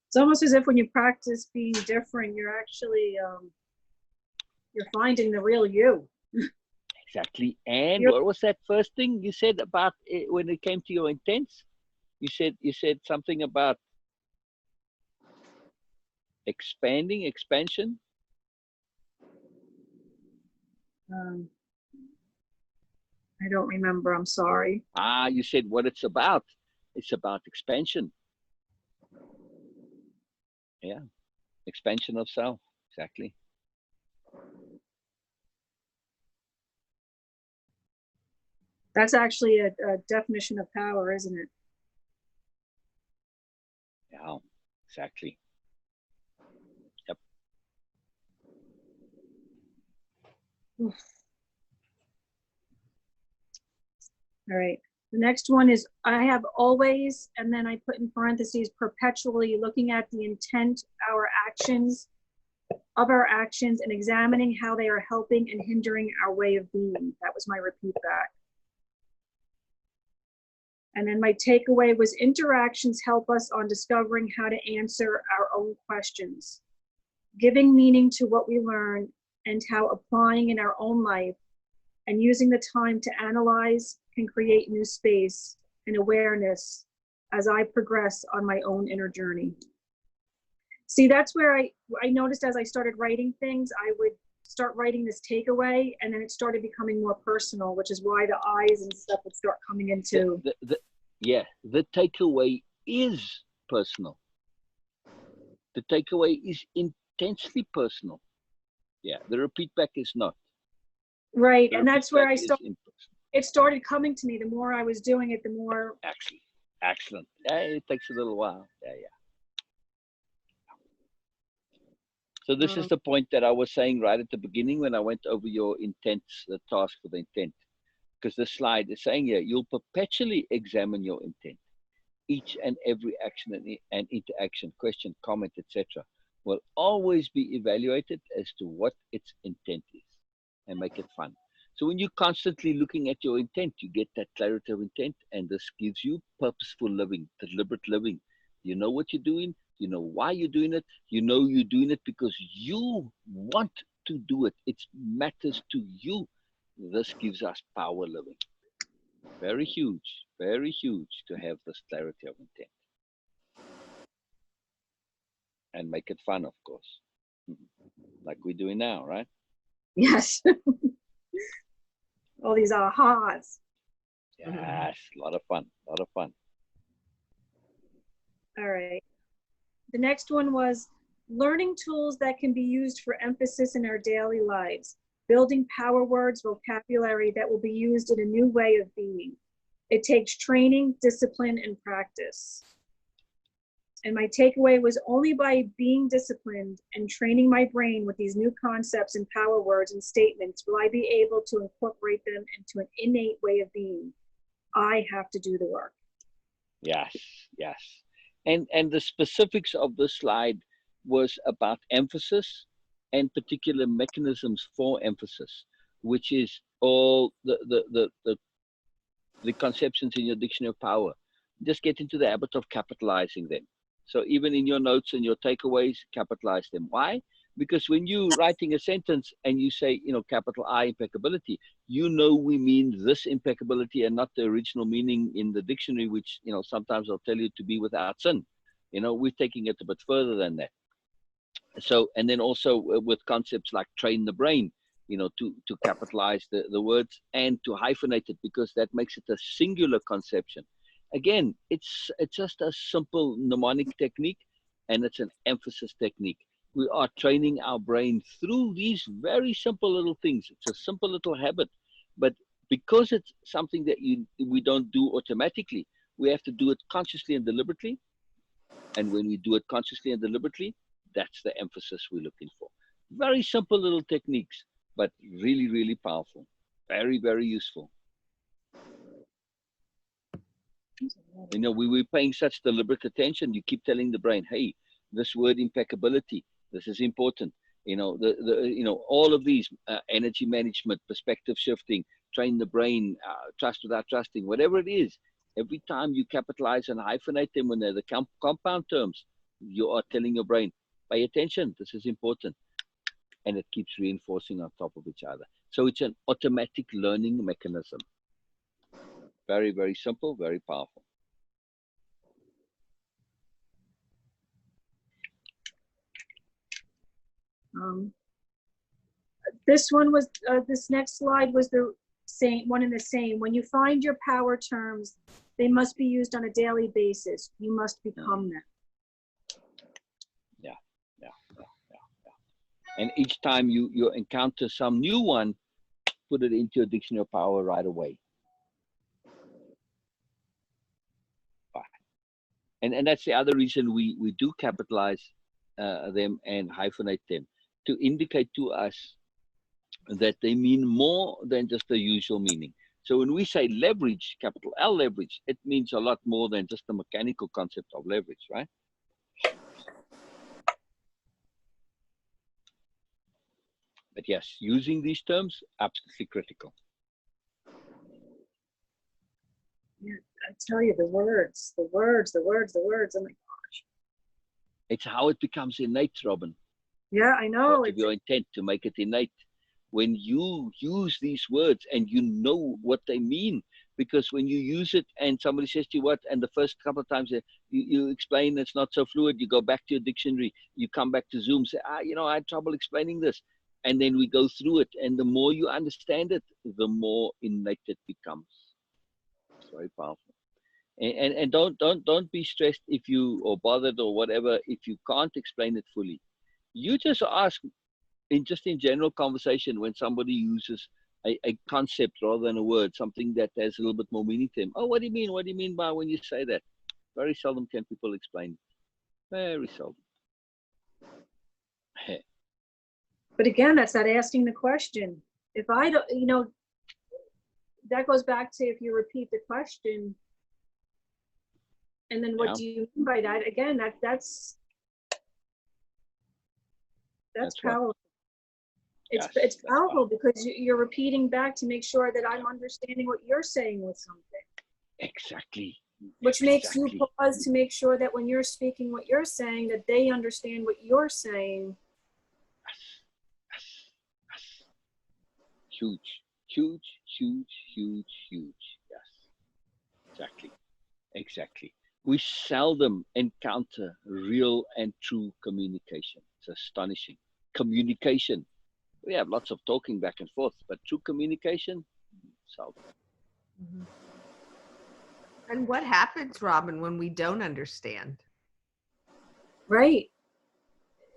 It's almost as if when you practice being different, you're actually, you're finding the real you. Exactly. And what was that first thing you said about it when it came to your intents? You said something about expansion. I don't remember. I'm sorry. Ah, you said what it's about. It's about expansion. Yeah, expansion of self. Exactly. That's actually a definition of power, isn't it? Yeah, exactly. Yep. Oof. All right. The next one is I have always, and then I put in parentheses, perpetually looking at the intent of our actions and examining how they are helping and hindering our way of being. That was my repeat back. And then my takeaway was interactions help us on discovering how to answer our own questions, giving meaning to what we learn and how applying in our own life and using the time to analyze can create new space and awareness as I progress on my own inner journey. See, that's where I noticed as I started writing things, I would start writing this takeaway and then it started becoming more personal, which is why the eyes and stuff would start coming into. The takeaway is personal. The takeaway is intensely personal. Yeah, the repeat back is not. Right, and that's where it started coming to me. The more I was doing it, the more. Excellent. Yeah, it takes a little while. Yeah. So this is the point that I was saying right at the beginning when I went over your intent, the task for the intent. Because the slide is saying here, you'll perpetually examine your intent. Each and every action and interaction, question, comment, etc., will always be evaluated as to what its intent is and make it fun. So when you're constantly looking at your intent, you get that clarity of intent, and this gives you purposeful living, deliberate living. You know what you're doing, you know why you're doing it, you know you're doing it because you want to do it. It matters to you. This gives us power living. Very huge to have this clarity of intent. And make it fun, of course. Like we're doing now, right? Yes. All these ahas. Yes, a lot of fun. All right. The next one was learning tools that can be used for emphasis in our daily lives, building power words, vocabulary that will be used in a new way of being. It takes training, discipline, and practice. And my takeaway was only by being disciplined and training my brain with these new concepts and power words and statements will I be able to incorporate them into an innate way of being. I have to do the work. Yes. And the specifics of the slide was about emphasis and particular mechanisms for emphasis, which is all the conceptions in your dictionary of power. Just get into the habit of capitalizing them. So even in your notes and your takeaways, capitalize them. Why? Because when you're writing a sentence and you say, capital I, impeccability, we mean this impeccability and not the original meaning in the dictionary, which, sometimes I'll tell you to be without sin. We're taking it a bit further than that. So, and then also with concepts like train the brain, to capitalize the words and to hyphenate it because that makes it a singular conception. Again, it's just a simple mnemonic technique and it's an emphasis technique. We are training our brain through these very simple little things. It's a simple little habit, but because it's something that we don't do automatically, we have to do it consciously and deliberately. And when we do it consciously and deliberately, that's the emphasis we're looking for. Very simple little techniques, but really, really powerful. Very, very useful. We're paying such deliberate attention. You keep telling the brain, hey, this word impeccability, this is important. All of these energy management, perspective shifting, train the brain, trust without trusting, whatever it is. Every time you capitalize and hyphenate them when they're the compound terms, you are telling your brain, pay attention, this is important. And it keeps reinforcing on top of each other. So it's an automatic learning mechanism. Very, very simple, very powerful. This one was, this next slide was the same, one and the same. When you find your power terms, they must be used on a daily basis. You must become them. Yeah, yeah, yeah, yeah, yeah. And each time you encounter some new one, put it into your dictionary of power right away. And that's the other reason we do capitalize them and hyphenate them, to indicate to us that they mean more than just the usual meaning. So when we say leverage, capital L leverage, it means a lot more than just the mechanical concept of leverage, right? But yes, using these terms, absolutely critical. Yeah, I tell you, the words. Oh my gosh. It's how it becomes innate, Robin. Yeah, I know. Part of your intent to make it innate. When you use these words and you know what they mean, because when you use it and somebody says to you what, and the first couple of times you explain it's not so fluid, you go back to your dictionary, you come back to Zoom, say, you know, I had trouble explaining this. And then we go through it. And the more you understand it, the more innate it becomes. It's very powerful. And don't be stressed if you, or bothered or whatever, if you can't explain it fully. You just ask in general conversation, when somebody uses a concept rather than a word, something that has a little bit more meaning to them. Oh, what do you mean? What do you mean by when you say that? Very seldom can people explain it. Very seldom. But again, that's not asking the question. If I don't, you know, that goes back to if you repeat the question, and then what do you mean by that? Again, that's powerful. Right. It's powerful because you're repeating back to make sure that I'm understanding what you're saying with something. Exactly. Which makes you pause to make sure that when you're speaking what you're saying, that they understand what you're saying. Huge, huge, huge, huge, huge. Yes, exactly. We seldom encounter real and true communication. It's astonishing. Communication. We have lots of talking back and forth, but true communication, seldom. Mm-hmm. And what happens, Robin, when we don't understand? Right.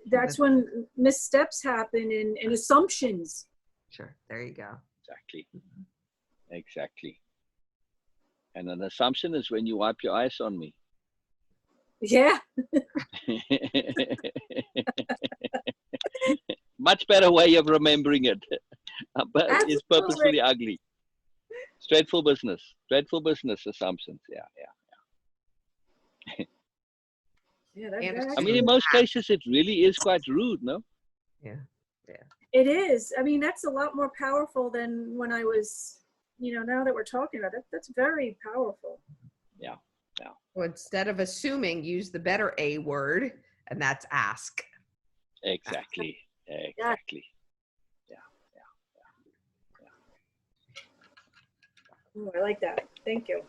That's when missteps happen and assumptions. Sure. There you go. Exactly. Exactly. And an assumption is when you wipe your eyes on me. Yeah. Much better way of remembering it. But Absolutely. It's purposefully ugly. Dreadful business assumptions. Yeah. Yeah, I mean, in most cases, it really is quite rude, no? Yeah. It is. I mean, that's a lot more powerful than when I was, you know, now that we're talking about it, that's very powerful. Yeah. Well, instead of assuming, use the better A word, and that's ask. Exactly. Yeah. Oh, I like that. Thank you.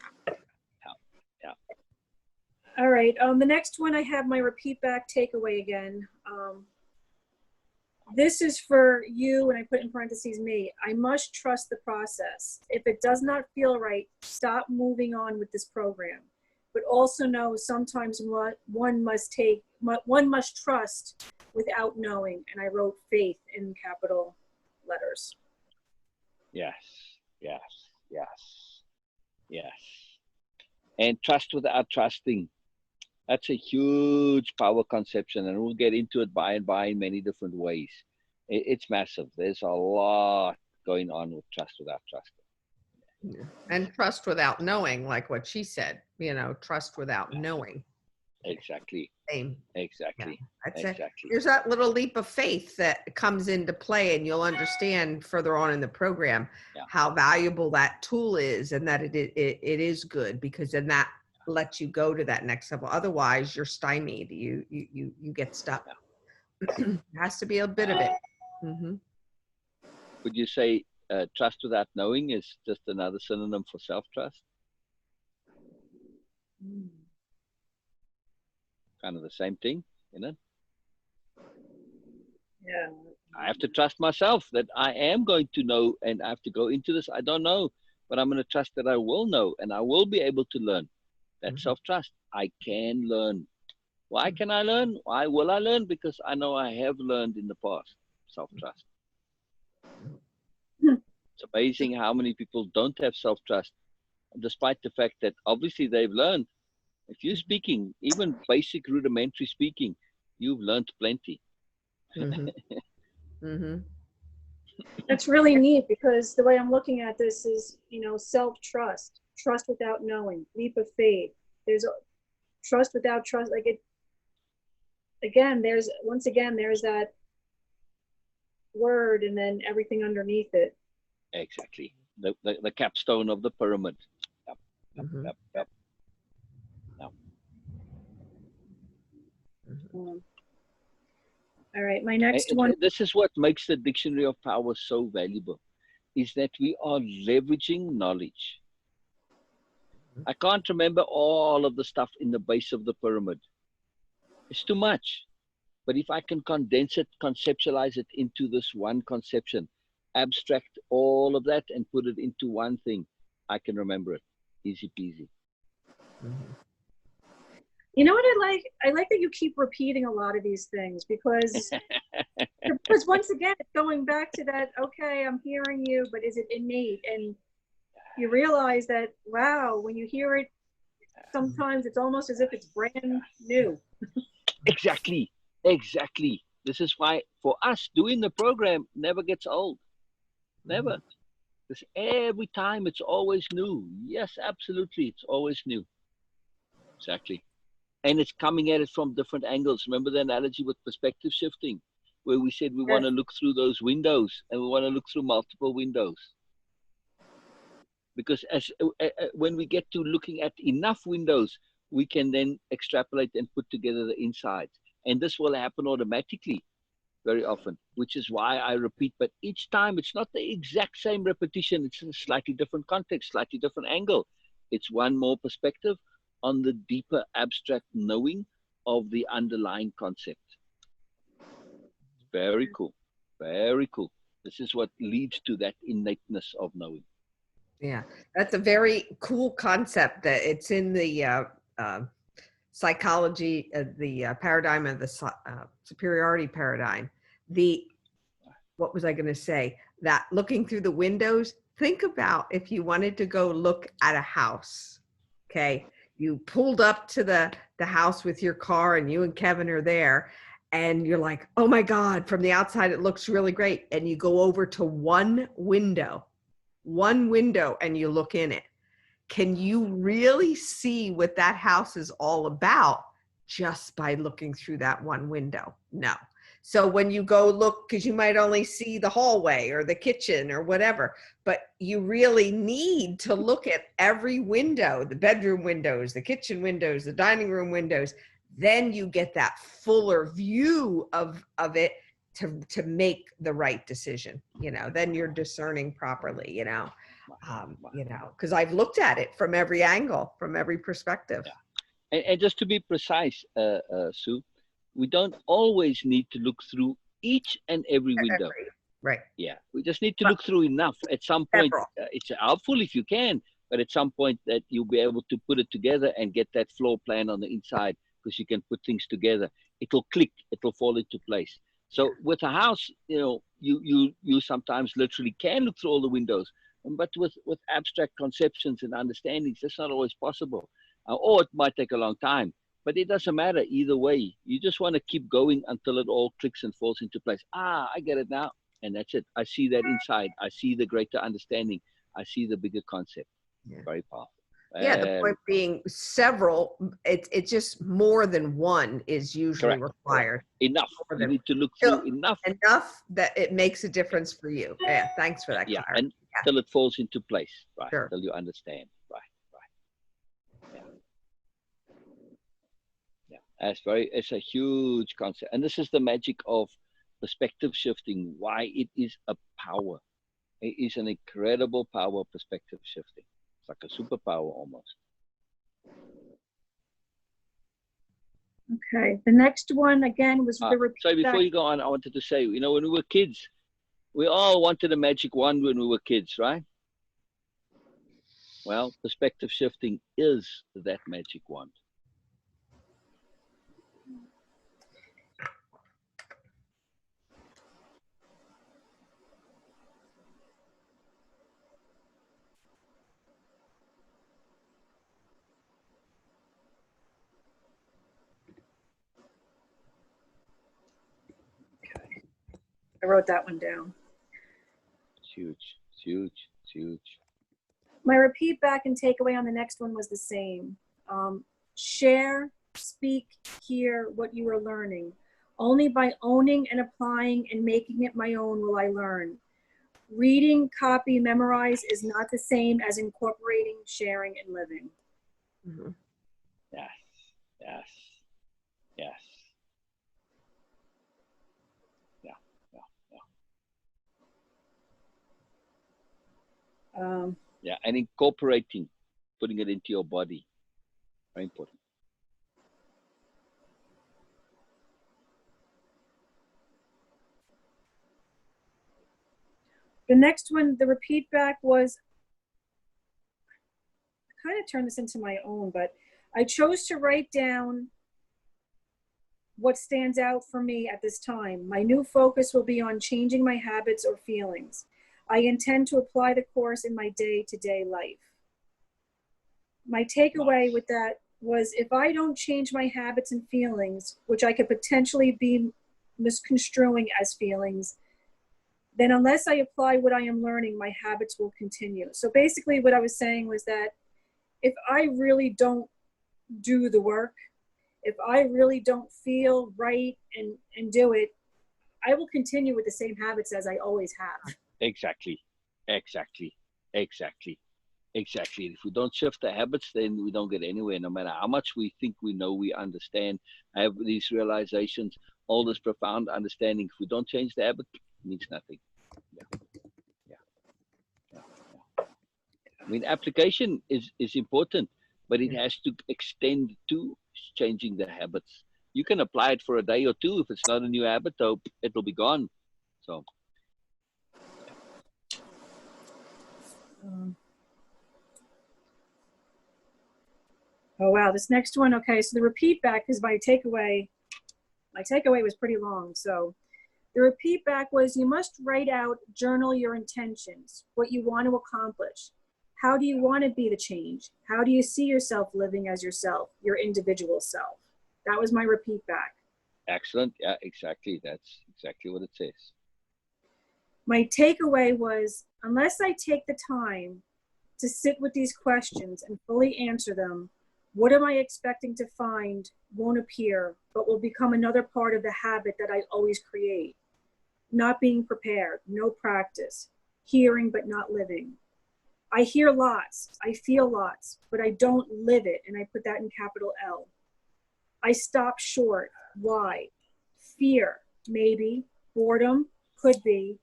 Yeah. All right. The next one I have my repeat back takeaway again. This is for you, and I put in parentheses me. I must trust the process. If it does not feel right, stop moving on with this program. But also know sometimes one must trust without knowing. And I wrote faith in capital letters. Yes. And trust without trusting. That's a huge power conception, and we'll get into it by and by in many different ways. It's massive. There's a lot going on with trust without trusting. Yeah. And trust without knowing, like what she said, you know, trust without knowing. Exactly. Same. Exactly. Yeah, exactly. There's that little leap of faith that comes into play, and you'll understand further on in the program how valuable that tool is, and that it is good, because then that lets you go to that next level. Otherwise, you're stymied. You get stuck. There has to be a bit of it. Mm-hmm. Would you say trust without knowing is just another synonym for self-trust? Kind of the same thing, you know? Yeah. I have to trust myself that I am going to know, and I have to go into this. I don't know, but I'm going to trust that I will know and I will be able to learn. That self-trust. I can learn. Why can I learn? Why will I learn? Because I know I have learned in the past. Self-trust. It's amazing how many people don't have self-trust, despite the fact that obviously they've learned. If you're speaking, even basic rudimentary speaking, you've learned plenty. That's really neat, because the way I'm looking at this is, you know, self-trust, trust without knowing, leap of faith. There's a trust without trust. Like it, again, there's that word and then everything underneath it. Exactly. The capstone of the pyramid. Yep. Yep. Yep. Yep. All right, my next one. This is what makes the Dictionary of Power so valuable, is that we are leveraging knowledge. I can't remember all of the stuff in the base of the pyramid. It's too much. But if I can condense it, conceptualize it into this one conception, abstract all of that and put it into one thing, I can remember it. Easy peasy. You know what I like? I like that you keep repeating a lot of these things, because once again, it's going back to that, okay, I'm hearing you, but is it innate? And you realize that, wow, when you hear it, sometimes it's almost as if it's brand new. Exactly. Exactly. This is why for us doing the program never gets old. Never. Because every time it's always new. Yes, absolutely. It's always new. Exactly. And it's coming at it from different angles. Remember the analogy with perspective shifting, where we said we want to look through those windows and we want to look through multiple windows. Because when we get to looking at enough windows, we can then extrapolate and put together the insides. And this will happen automatically very often, which is why I repeat. But each time it's not the exact same repetition. It's in a slightly different context, slightly different angle. It's one more perspective on the deeper abstract knowing of the underlying concept. Very cool. Very cool. This is what leads to that innateness of knowing. Yeah, that's a very cool concept. That it's in the psychology, the paradigm of the superiority paradigm. What was I going to say? That looking through the windows, think about if you wanted to go look at a house, okay? You pulled up to the house with your car and you and Kevin are there and you're like, oh my God, from the outside, it looks really great. And you go over to one window and you look in it. Can you really see what that house is all about just by looking through that one window? No. So when you go look, because you might only see the hallway or the kitchen or whatever, but you really need to look at every window, the bedroom windows, the kitchen windows, the dining room windows. Then you get that fuller view of it to make the right decision. You know, then you're discerning properly, you know, because I've looked at it from every angle, from every perspective. Yeah. And just to be precise, Sue, we don't always need to look through each and every window. Right. Yeah. We just need to look through enough. At some point, it's helpful if you can, but at some point that you'll be able to put it together and get that floor plan on the inside, because you can put things together. It'll click. It'll fall into place. So with a house, you know, you sometimes literally can look through all the windows, but with abstract conceptions and understandings, that's not always possible. Or it might take a long time. But it doesn't matter either way. You just want to keep going until it all clicks and falls into place. Ah, I get it now. And that's it. I see that inside. I see the greater understanding. I see the bigger concept. Yeah. Very powerful. Yeah, the point being several, it's just more than one is usually required. Enough. You need to look through enough. Enough that it makes a difference for you. Yeah, thanks for that. Yeah, and till it falls into place, right? Sure. Till you understand, right? Yeah. It's a huge concept. And this is the magic of perspective shifting, why it is a power. It is an incredible power, perspective shifting. It's like a superpower almost. Okay, the next one again was the repeat Sorry, before back. you go on, I wanted to say, you know, when we were kids, we all wanted a magic wand when we were kids, right? Well, perspective shifting is that magic wand. I wrote that one down. It's huge. It's huge. It's huge. My repeat back and takeaway on the next one was the same. Share, speak, hear what you are learning. Only by owning and applying and making it my own will I learn. Reading, copy, memorize is not the same as incorporating, sharing, and living. Mhm. Yes. Yes. Yes. Yeah. Yeah. Yeah. Yeah. And incorporating, putting it into your body. Very important. The next one, the repeat back was, I kind of turned this into my own, but I chose to write down what stands out for me at this time. My new focus will be on changing my habits or feelings. I intend to apply the course in my day-to-day life. My takeaway with that was, if I don't change my habits and feelings, which I could potentially be misconstruing as feelings, then unless I apply what I am learning, my habits will continue. So basically what I was saying was that if I really don't do the work, if I really don't feel right and do it, I will continue with the same habits as I always have. Exactly. Exactly. Exactly. Exactly. If we don't shift the habits, then we don't get anywhere. No matter how much we think we know, we understand, have these realizations, all this profound understanding. If we don't change the habit, it means nothing. Yeah. Yeah. Yeah. Yeah. I mean, application is important, but it has to extend to changing the habits. You can apply it for a day or two. If it's not a new habit, though, it'll be gone. So, Oh wow, this next one, okay, so the repeat back is my takeaway was pretty long. So the repeat back was, you must write out, journal your intentions, what you want to accomplish. How do you want to be the change? How do you see yourself living as yourself, your individual self? That was my repeat back. excellent. Yeah, exactly. That's exactly what it says. My takeaway was, unless I take the time to sit with these questions and fully answer them, what am I expecting to find won't appear, but will become another part of the habit that I always create. Not being prepared, no practice, hearing but not living. I hear lots, I feel lots, but I don't live it, and I put that in capital L. I stop short. Why? Fear, maybe. Boredom, could be.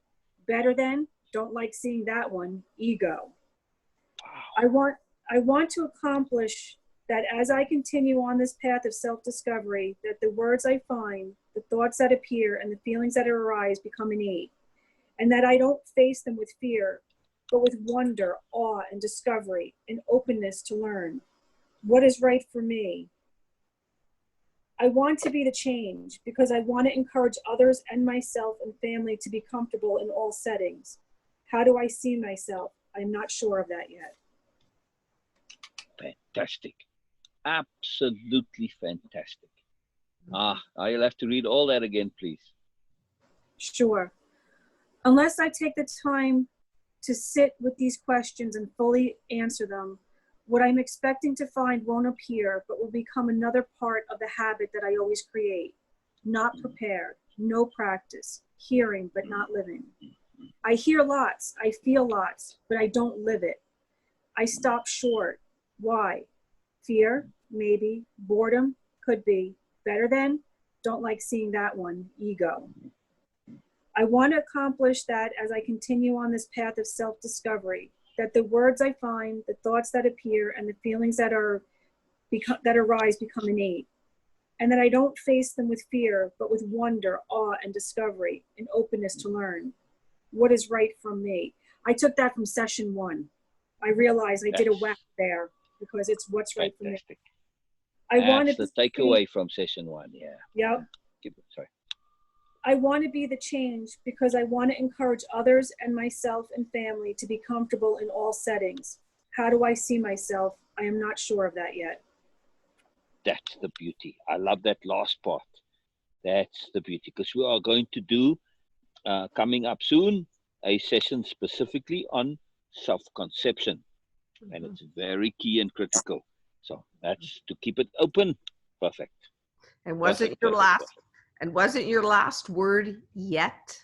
Better than, don't like seeing that one. Ego. I want to accomplish that as I continue on this path of self-discovery, that the words I find, the thoughts that appear, and the feelings that arise become innate, and that I don't face them with fear, but with wonder, awe, and discovery, and openness to learn. What is right for me? I want to be the change because I want to encourage others and myself and family to be comfortable in all settings. How do I see myself? I'm not sure of that yet. Fantastic. Absolutely fantastic. You'll have to read all that again, please. Sure. Unless I take the time to sit with these questions and fully answer them, what I'm expecting to find won't appear, but will become another part of the habit that I always create. Not prepared, no practice, hearing but not living. I hear lots, I feel lots, but I don't live it. I stop short. Why? Fear, maybe. Boredom, could be. Better than, don't like seeing that one. Ego. I want to accomplish that as I continue on this path of self-discovery, that the words I find, the thoughts that appear, and the feelings that arise become innate, and that I don't face them with fear, but with wonder, awe, and discovery, and openness to learn what is right from me. I took that from session 1. I realized I did a whack there because it's what's right for me. I wanted the takeaway from session 1. Yeah. Yep. Sorry. I want to be the change because I want to encourage others and myself and family to be comfortable in all settings. How do I see myself? I am not sure of that yet. That's the beauty. I love that last part. That's the beauty, because we are going to do, coming up soon, a session specifically on self-conception. And it's very key and critical. So that's to keep it open. Perfect. And wasn't your last word yet?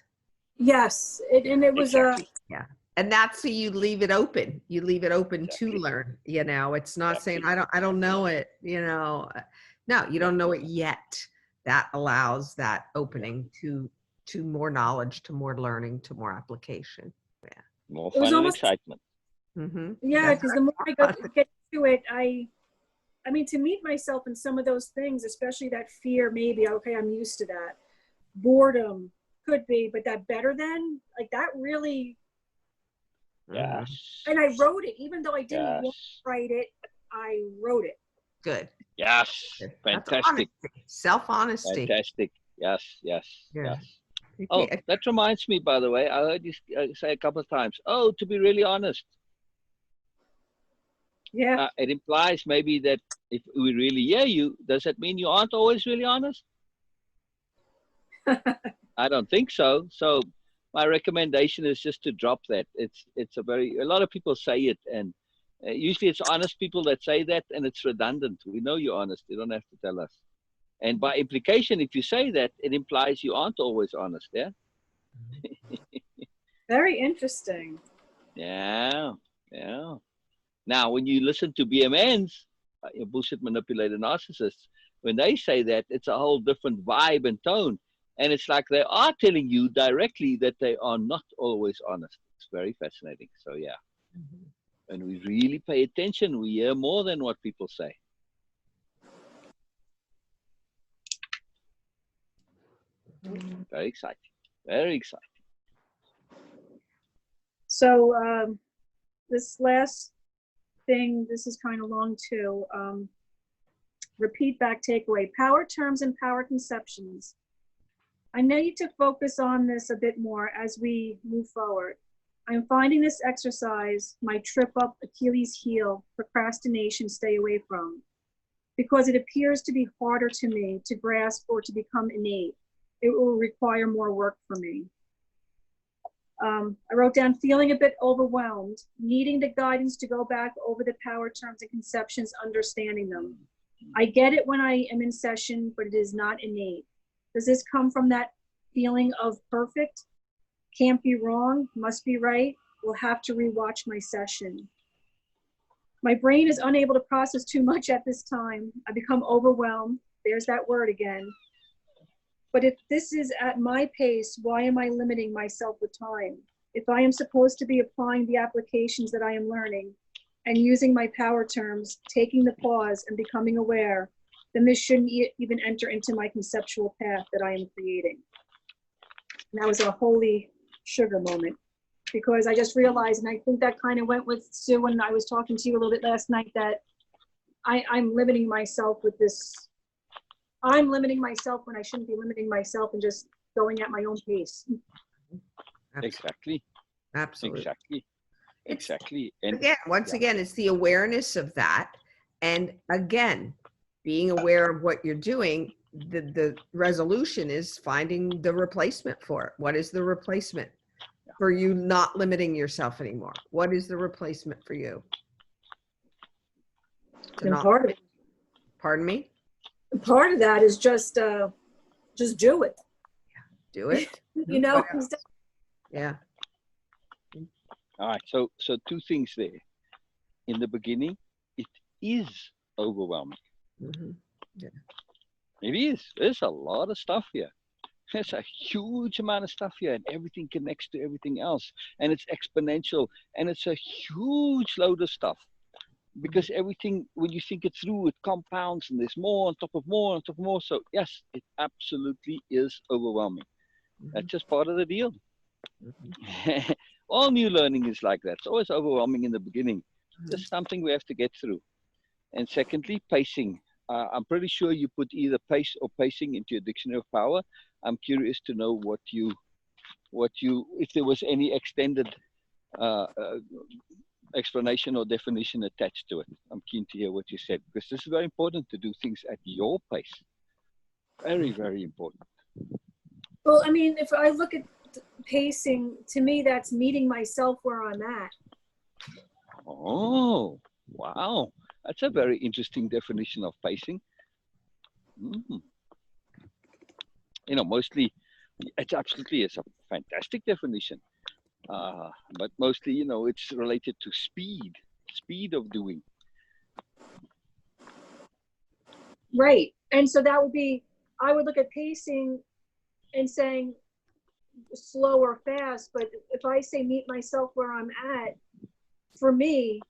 Yes, it was exactly. Yeah. And that's so you leave it open. You leave it open to learn. You know, it's not saying I don't know it. You know, no, you don't know it yet. That allows that opening to more knowledge, to more learning, to more application. Yeah, more fun and excitement. Yeah, because the more I get to it, I mean, to meet myself in some of those things, especially that fear, maybe okay, I'm used to that. Boredom could be, but that better than, like, that really. Yes. And I wrote it, even though I didn't want to write it, I wrote it. Good. Yes. Fantastic. Self-honesty. Fantastic. Yes. Oh, that reminds me, by the way, I heard you say a couple of times, to be really honest. Yeah. It implies maybe that if we really hear you, does that mean you aren't always really honest? I don't think so. So my recommendation is just to drop that. It's a lot of people say it, and usually it's honest people that say that, and it's redundant. We know you're honest. You don't have to tell us. And by implication, if you say that, it implies you aren't always honest. Yeah. Very interesting. Yeah. Now, when you listen to BMNs, bullshit manipulator narcissists, when they say that, it's a whole different vibe and tone. And it's like they are telling you directly that they are not always honest. It's very fascinating. So, yeah. When we really pay attention, we hear more than what people say. Very exciting. Very exciting. So this last thing, this is kind of long too. Repeat back takeaway. Power terms and power conceptions. I need to focus on this a bit more as we move forward. I'm finding this exercise my trip up Achilles' heel, procrastination, stay away from, because it appears to be harder to me to grasp or to become innate. It will require more work for me. I wrote down feeling a bit overwhelmed, needing the guidance to go back over the power terms and conceptions, understanding them. I get it when I am in session, but it is not innate. Does this come from that feeling of perfect? Can't be wrong, must be right. We'll have to rewatch my session. My brain is unable to process too much at this time. I become overwhelmed. There's that word again. But if this is at my pace, why am I limiting myself with time? If I am supposed to be applying the applications that I am learning and using my power terms, taking the pause and becoming aware, then this shouldn't even enter into my conceptual path that I am creating. And that was a holy sugar moment, because I just realized, and I think that kind of went with Sue when I was talking to you a little bit last night, that I'm limiting myself with this. I'm limiting myself when I shouldn't be limiting myself and just going at my own pace. Exactly. Absolutely. Exactly. And again, once again, it's the awareness of that. And again, being aware of what you're doing, the resolution is finding the replacement for it. What is the replacement for you not limiting yourself anymore? What is the replacement for you? Pardon me? Part of that is just do it. Do it. You know. Yeah. All right. So two things there. In the beginning, it is overwhelming. Yeah. It is. There's a lot of stuff here. There's a huge amount of stuff here, and everything connects to everything else, and it's exponential, and it's a huge load of stuff. because everything, when you think it through, it compounds and there's more on top of more on top of more. So yes, it absolutely is overwhelming. That's just part of the deal. All new learning is like that. It's always overwhelming in the beginning. Just something we have to get through. And secondly, pacing. I'm pretty sure you put either pace or pacing into your dictionary of power. I'm curious to know if there was any extended explanation or definition attached to it. I'm keen to hear what you said, because this is very important to do things at your pace. Very, very important. Well, I mean, if I look at pacing, to me, that's meeting myself where I'm at. Oh, wow. That's a very interesting definition of pacing. Mm. You know, mostly, it's absolutely, it's a fantastic definition. But mostly, you know, it's related to speed of doing. Right. And so that would be, I would look at pacing and saying slow or fast, but if I say meet myself where I'm at, for me,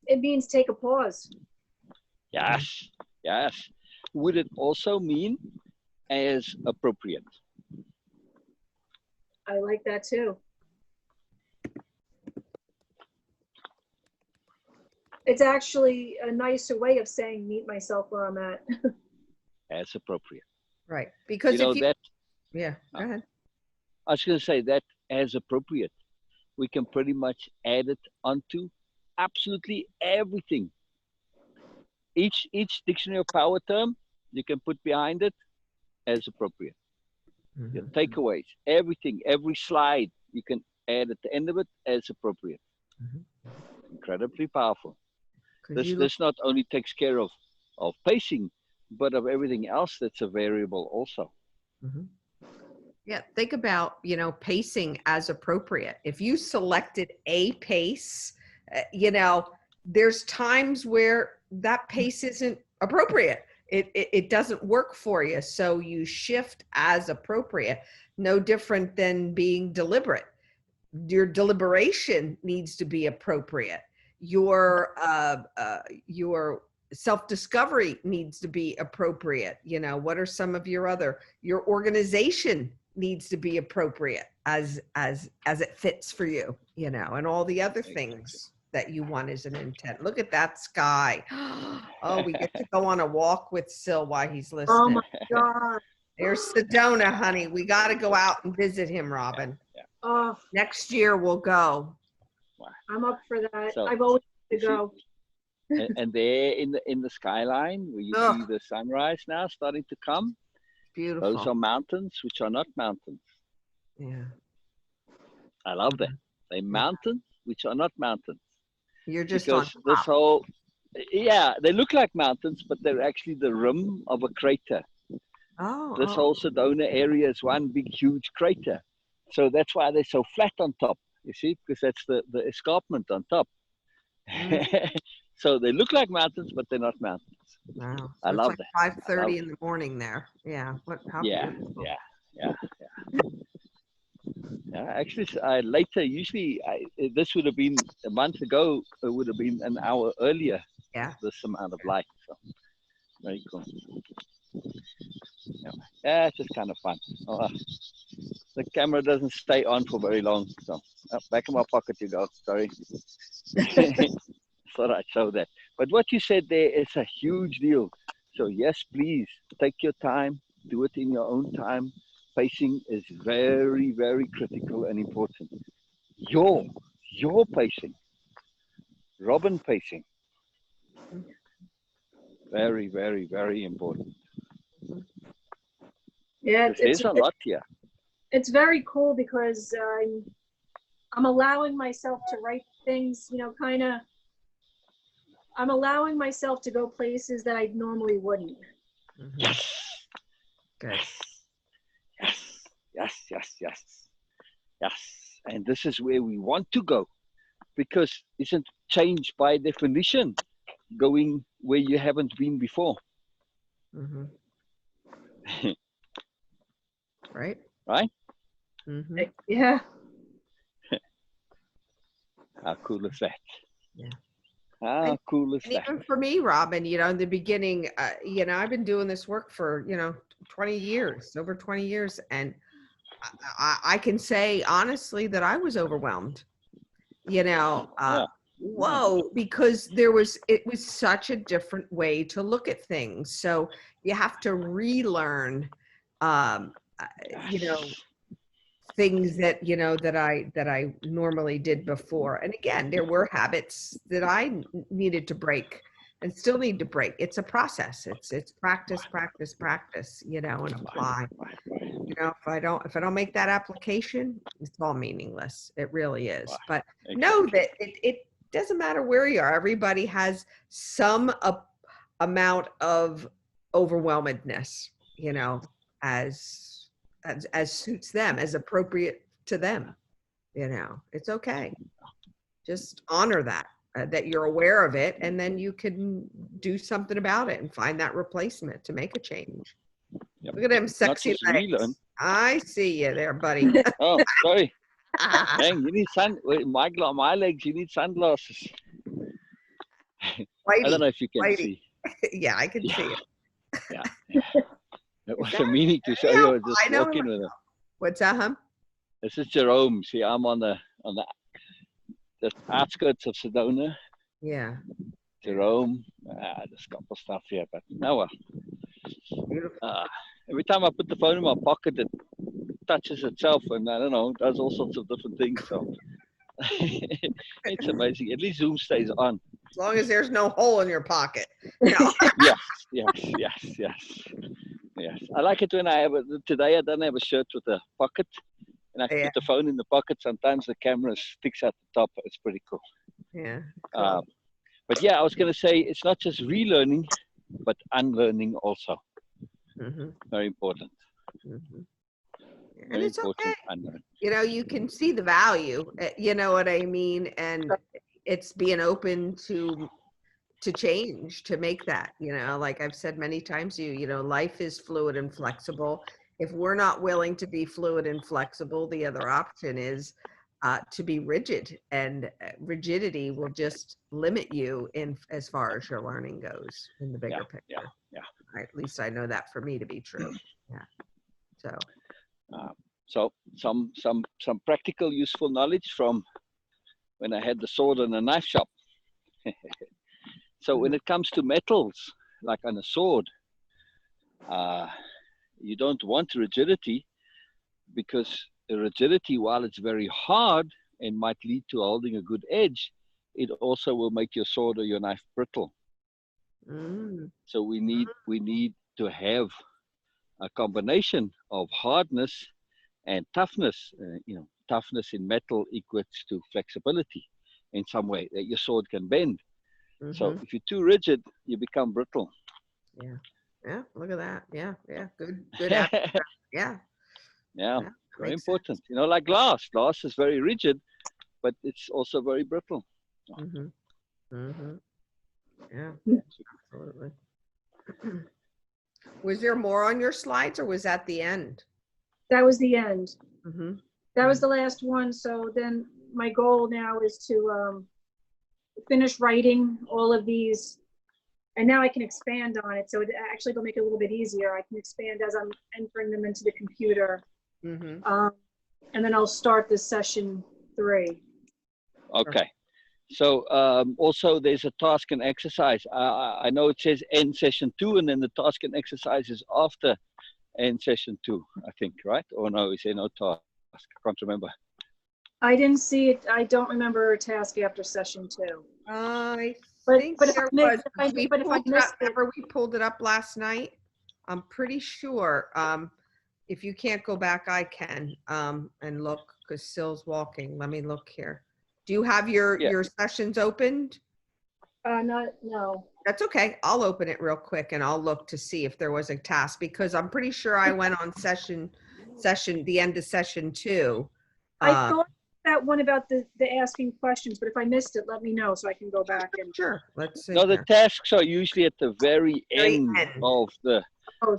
it means take a pause. Yes, yes. Would it also mean as appropriate? I like that too. It's actually a nicer way of saying meet myself where I'm at. As appropriate. Right. Because You know, that, yeah, go ahead. I was going to say that as appropriate, we can pretty much add it onto absolutely everything. Each dictionary of power term, you can put behind it as appropriate. Your takeaways, everything, every slide, you can add at the end of it as appropriate. Incredibly powerful. This not only takes care of pacing, but of everything else that's a variable also. Yeah, think about, you know, pacing as appropriate. If you selected a pace, you know, there's times where that pace isn't appropriate. It doesn't work for you. So you shift as appropriate. No different than being deliberate. Your deliberation needs to be appropriate. Your self-discovery needs to be appropriate. You know, what are some of your organization needs to be appropriate as it fits for you, you know, and all the other things that you want as an intent. Look at that sky. Oh, we get to go on a walk with Sil while he's listening. Oh my God. There's Sedona, honey. We got to go out and visit him, Robin. Oh, Next year we'll go. I'm up for that. So, I've always wanted to go. and there in the skyline where you see the sunrise now starting to come, beautiful. those are mountains which are not mountains. Yeah, I love that. They're mountains which are not mountains. You're just because on top. this whole, yeah, they look like mountains, but they're actually the rim of a crater. This whole Sedona area is one big huge crater, so that's why they're so flat on top. You see, because that's the escarpment on top. So they look like mountains, but they're not mountains. Wow. So I love like that. 5:30 in the morning there. Yeah. How beautiful. Yeah. Actually, later, usually this would have been a month ago, it would have been an hour earlier. Yeah. This amount of light. So very cool. Yeah, it's just kind of fun. The camera doesn't stay on for very long. So back in my pocket you go. Sorry. Thought I'd show that. But what you said there is a huge deal. So yes, please take your time. Do it in your own time. Pacing is very, very critical and important. Your pacing. Robin pacing. Very, very, very important. Yeah, there's a lot here. It's very cool because I'm allowing myself to write things, you know, kind of. I'm allowing myself to go places that I normally wouldn't. Yes. Good. Yes. And this is where we want to go, because isn't change by definition going where you haven't been before? Right. Yeah. How cool is that? How And, cool is and that? even for me, Robin, in the beginning, I've been doing this work for, 20 years, over 20 years. And I can say honestly that I was overwhelmed, Yeah. whoa, because it was such a different way to look at things. So you have to relearn, um, you know, things that I normally did before. And again, there were habits that I needed to break and still need to break. It's a process. It's practice, practice, practice, and apply. If I don't make that application, it's all meaningless. It really is. But know that it doesn't matter where you are. Everybody has some amount of overwhelmedness, as suits them, as appropriate to them. It's okay. Just honor that you're aware of it, and then you can do something about it and find that replacement to make a change. Yep. Look at them sexy legs. Relearn. I see you there, buddy. Oh, sorry. Dang, you need my legs, you need sunglasses. Whitey, I don't know if you can Whitey. see. Yeah, I can see it. Yeah. It was a meaning to show you. Just walking with them. What's that, huh? This is Jerome. See, I'm on the outskirts of Sedona. Yeah. Jerome. There's a couple stuff here, but no well. Beautiful. Every time I put the phone in my pocket, it touches itself, and I don't know, does all sorts of different things. So it's amazing. At least Zoom stays on. As long as there's no hole in your pocket. No. Yes. I like it when today I don't have a shirt with a pocket, and I can put the phone in the pocket. Sometimes the camera sticks at the top. It's pretty cool. Yeah. Cool. But yeah, I was going to say it's not just relearning, but unlearning also. Mm-hmm. Very important. Mm-hmm. And Very it's important. okay. You can see the value. You know what I mean? And it's being open to change, to make that, like I've said many times to you, life is fluid and flexible. If we're not willing to be fluid and flexible, the other option is to be rigid, and rigidity will just limit you in as far as your learning goes in the bigger picture. Yeah. At least I know that for me to be true. Yeah. So some practical useful knowledge from when I had the sword and a knife shop. So when it comes to metals, like on a sword, you don't want rigidity, because the rigidity, while it's very hard and might lead to holding a good edge, it also will make your sword or your knife brittle. So we need to have a combination of hardness and toughness. Toughness in metal equates to flexibility in some way, that your sword can bend. Mm-hmm. So if you're too rigid, you become brittle. Yeah. Look at that. Yeah. Good answer. Yeah. Very important. Sense. Like glass. Glass is very rigid, but it's also very brittle. Yeah, absolutely. Was there more on your slides, or was that the end? That was the end. That was the last one. So then my goal now is to finish writing all of these, and now I can expand on it. So it actually will make it a little bit easier. I can expand as I'm entering them into the computer. And then I'll start this session 3. Okay. So also there's a task and exercise. I know it says end session 2, and then the task and exercise is after end session 2, I think, right? Or no, is there no task? I can't remember. I didn't see it. I don't remember a task after session 2. I think but there was. Remember we pulled it up last night? I'm pretty sure. If you can't go back, I can and look, because Sill's walking. Let me look here. Do you have your sessions opened? No. That's okay. I'll open it real quick and I'll look to see if there was a task, because I'm pretty sure I went on the end of session 2. I thought that one about the asking questions, but if I missed it, let me know so I can go back and. Sure. Let's see. No, the tasks are usually at the very end of the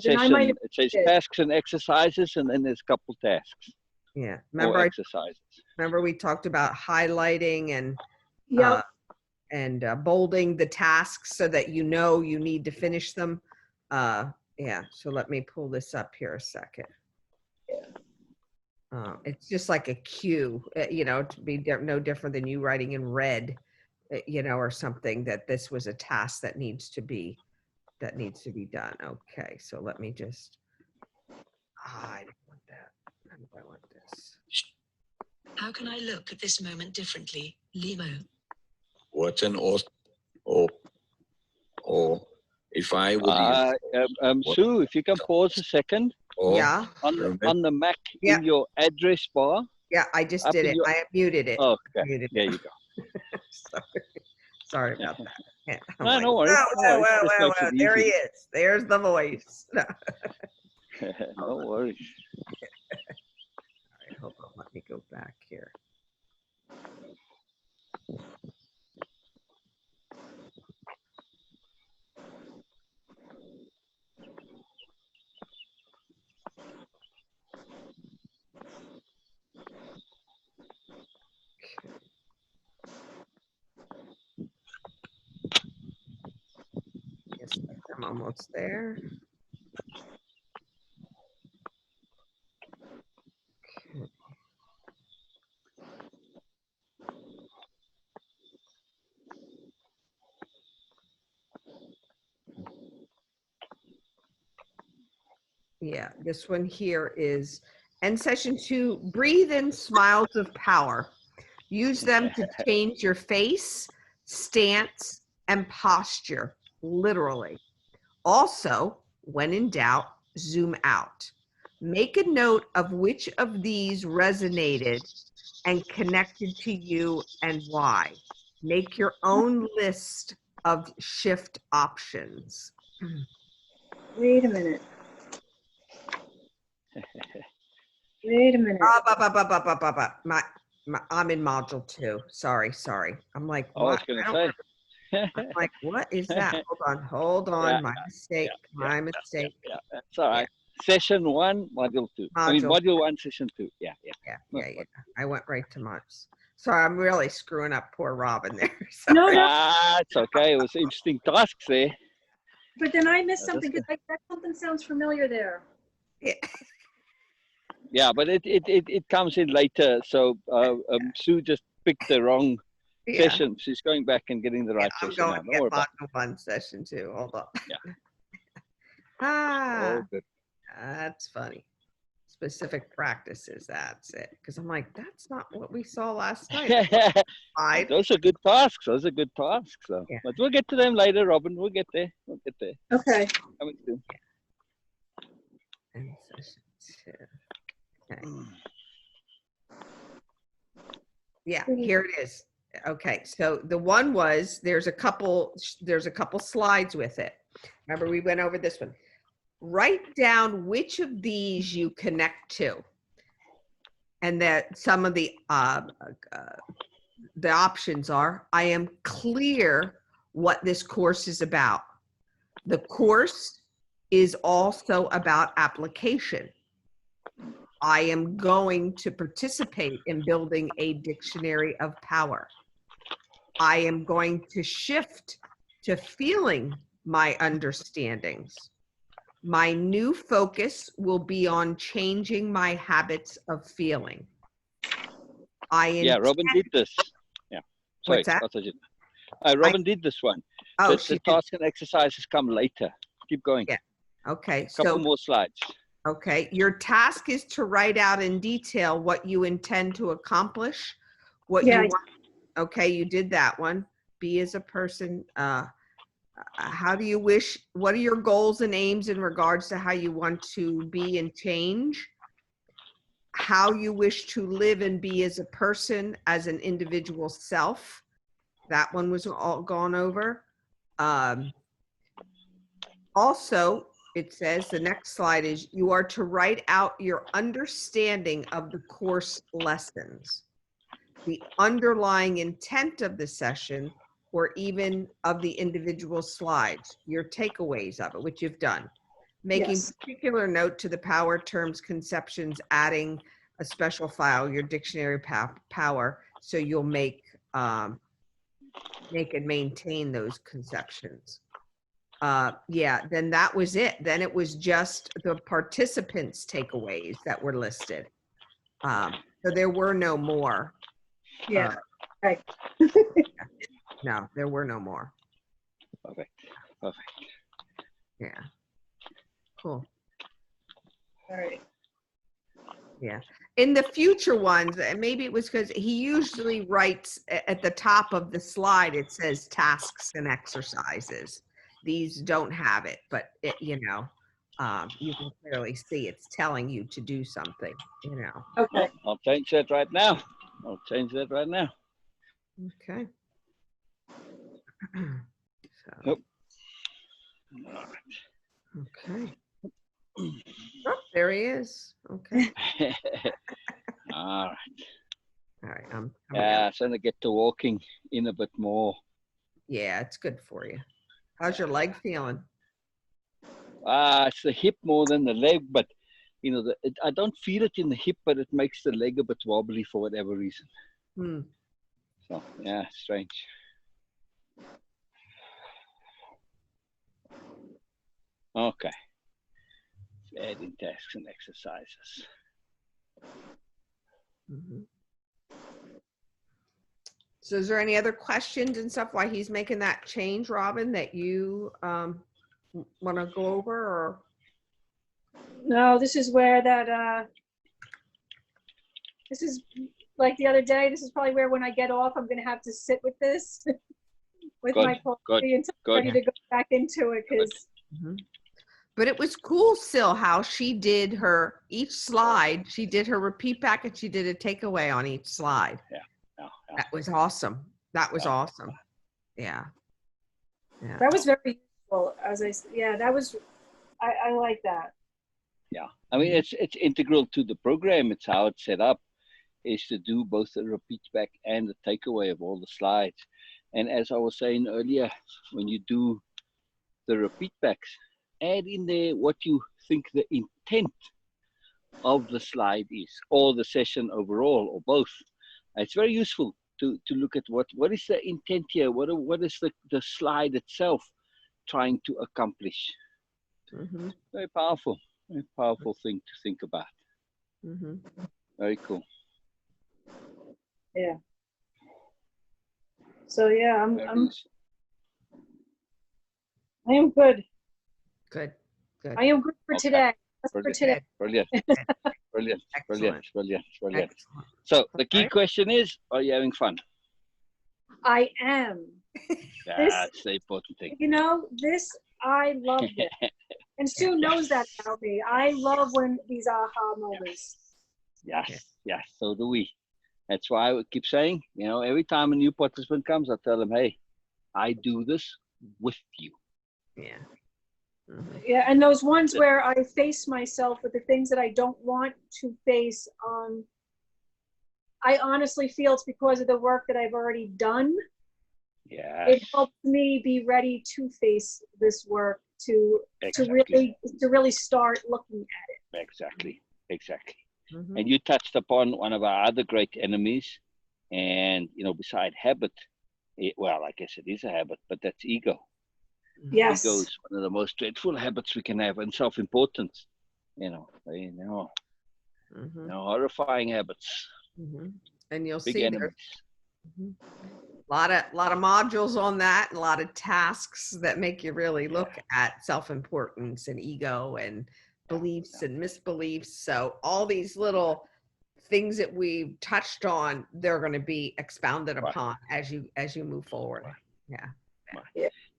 session. It says tasks and exercises, and then there's a couple tasks. Yeah. Remember exercises. Remember we talked about highlighting and and bolding the tasks so that you know you need to finish them. Yeah, so let me pull this up here a second. It's just like a cue, you know, to be no different than you writing in red, you know, or something, that this was a task that needs to be done. Okay, so let me just, I don't want that. I want this. How can I look at this moment differently, Limo? What's an or if I would use Sue, if you can pause a second Yeah, on the Mac Yeah. in your address bar. yeah, I just Up did in it. your- I muted it. Oh, okay, Muted there it. you go. Sorry about that. Yeah, I'm No, like, no worries. "Whoa, No whoa, worries. whoa, Just whoa, makes whoa, it there he easy. is. There's the voice. No. No worries. All right, hold on. Let me go back here. Yes, I'm almost there. Okay. Yeah, this one here is end session 2, breathe in smiles of power. Use them to change your face, stance, and posture, literally. Also, when in doubt, zoom out. Make a note of which of these resonated and connected to you and why. Make your own list of shift options. Wait a minute. Wait a minute. I'm in module 2. Sorry. I'm like, I was what? going I to don't say. I'm like, what is that? Hold on. Yeah, My mistake. My mistake. Yeah, that's all right. Session 1, module 2. Module module 1, session 2. Yeah. Yeah. I went right to modules. Sorry, I'm really screwing up poor Robin there. No, Sorry. no, Ah, it's okay. It was interesting tasks there. but then I missed That's something because something sounds familiar there. Yeah. Yeah, but it comes in later. So Sue just picked the wrong Yeah. session. She's going back and getting the right I'm session going now. to Don't get worry about module 1, session 2. Hold on. Yeah. Ah, Oh, good. that's funny. Specific practices, that's it. Because I'm like, that's not what we saw last night. Those are good tasks. So. Yeah. But we'll get to them later, Robin. We'll get there. Okay. Coming soon. And session 2. Okay. Yeah, here it is. Okay, so the one was there's a couple slides with it. Remember, we went over this one. Write down which of these you connect to, and that some of the options are: I am clear what this course is about. The course is also about application. I am going to participate in building a dictionary of power. I am going to shift to feeling my understandings. My new focus will be on changing my habits of feeling. Robin did this. Yeah. Sorry, What's that? Robin did this one. Oh, the task and exercises come later. Keep going. Yeah. Okay. Couple more slides. Okay. Your task is to write out in detail what you intend to accomplish, what you want. Okay, you did that one. Be as a person. How do you wish? What are your goals and aims in regards to how you want to be and change? How you wish to live and be as a person, as an individual self. That one was all gone over. Also, it says the next slide is you are to write out your understanding of the course lessons, the underlying intent of the session, or even of the individual slides, your takeaways of it, which you've done. Making particular note to the power terms, conceptions, adding a special file, your dictionary power, so you'll make make and maintain those conceptions. Yeah, then that was it. Then it was just the participants' takeaways that were listed. So there were no more. Yeah. Right. No, there were no more. Perfect. Perfect. Yeah. Cool. All right. Yeah. In the future ones, and maybe it was because he usually writes at the top of the slide, it says tasks and exercises. These don't have it, but it, you can clearly see it's telling you to do something, Okay. I'll change that right now. I'll change that right now. Okay. Yep. Okay. Oh, there he is. Okay. All right. All right. I'm Yeah, so I get to walking in a bit more. Yeah, it's good for you. How's your leg feeling? It's the hip more than the leg, but I don't feel it in the hip, but it makes the leg a bit wobbly for whatever reason. Hmm. So yeah, strange. Okay. Adding tasks and exercises. Mm-hmm. So is there any other questions and stuff why he's making that change, Robin, that you want to go over? Or No, this is where this is like the other day, this is probably where when I get off, I'm going to have to sit with this, with Good, my poetry until I'm ready to go back into it. But it was cool still how she did each slide, she did her repeat back and she did a takeaway on each slide. Yeah. That was awesome. That was awesome. Yeah. Yeah. That was very useful. That was, I like that. Yeah. I mean, it's integral to the program. It's how it's set up, is to do both the repeat back and the takeaway of all the slides. And as I was saying earlier, when you do the repeat backs, add in there what you think the intent of the slide is, or the session overall, or both. It's very useful to look at what is the intent here, what is the slide itself trying to accomplish. Mm-hmm. Very powerful thing to think about. Mm-hmm. Very cool. Yeah. So yeah, I am good. Good. I am good for today. Brilliant. For today. Brilliant. Brilliant. Excellent. Brilliant. Excellent. So the key question is, are you having fun? I am. That's the important thing. I love this. And Sue knows that about me. I love when these aha moments. Yes, so do we. That's why I keep saying, every time a new participant comes, I tell them, hey, I do this with you. Yeah. Mm-hmm. Yeah, and those ones where I face myself with the things that I don't want to face, I honestly feel it's because of the work that I've already done. Yeah. It helps me be ready to face this work, to really start looking at it. Exactly. Mm-hmm. And you touched upon one of our other great enemies, and beside habit, I guess it is a habit, but that's ego. Yes. Ego is one of the most dreadful habits we can have, and self-importance. Horrifying habits. Mm-hmm. And you'll Big see enemies. There's a lot of modules on that, and a lot of tasks that make you really look at self-importance and ego and beliefs and misbeliefs. So all these little things that we touched on, they're going to be expounded upon as you move forward. Yeah.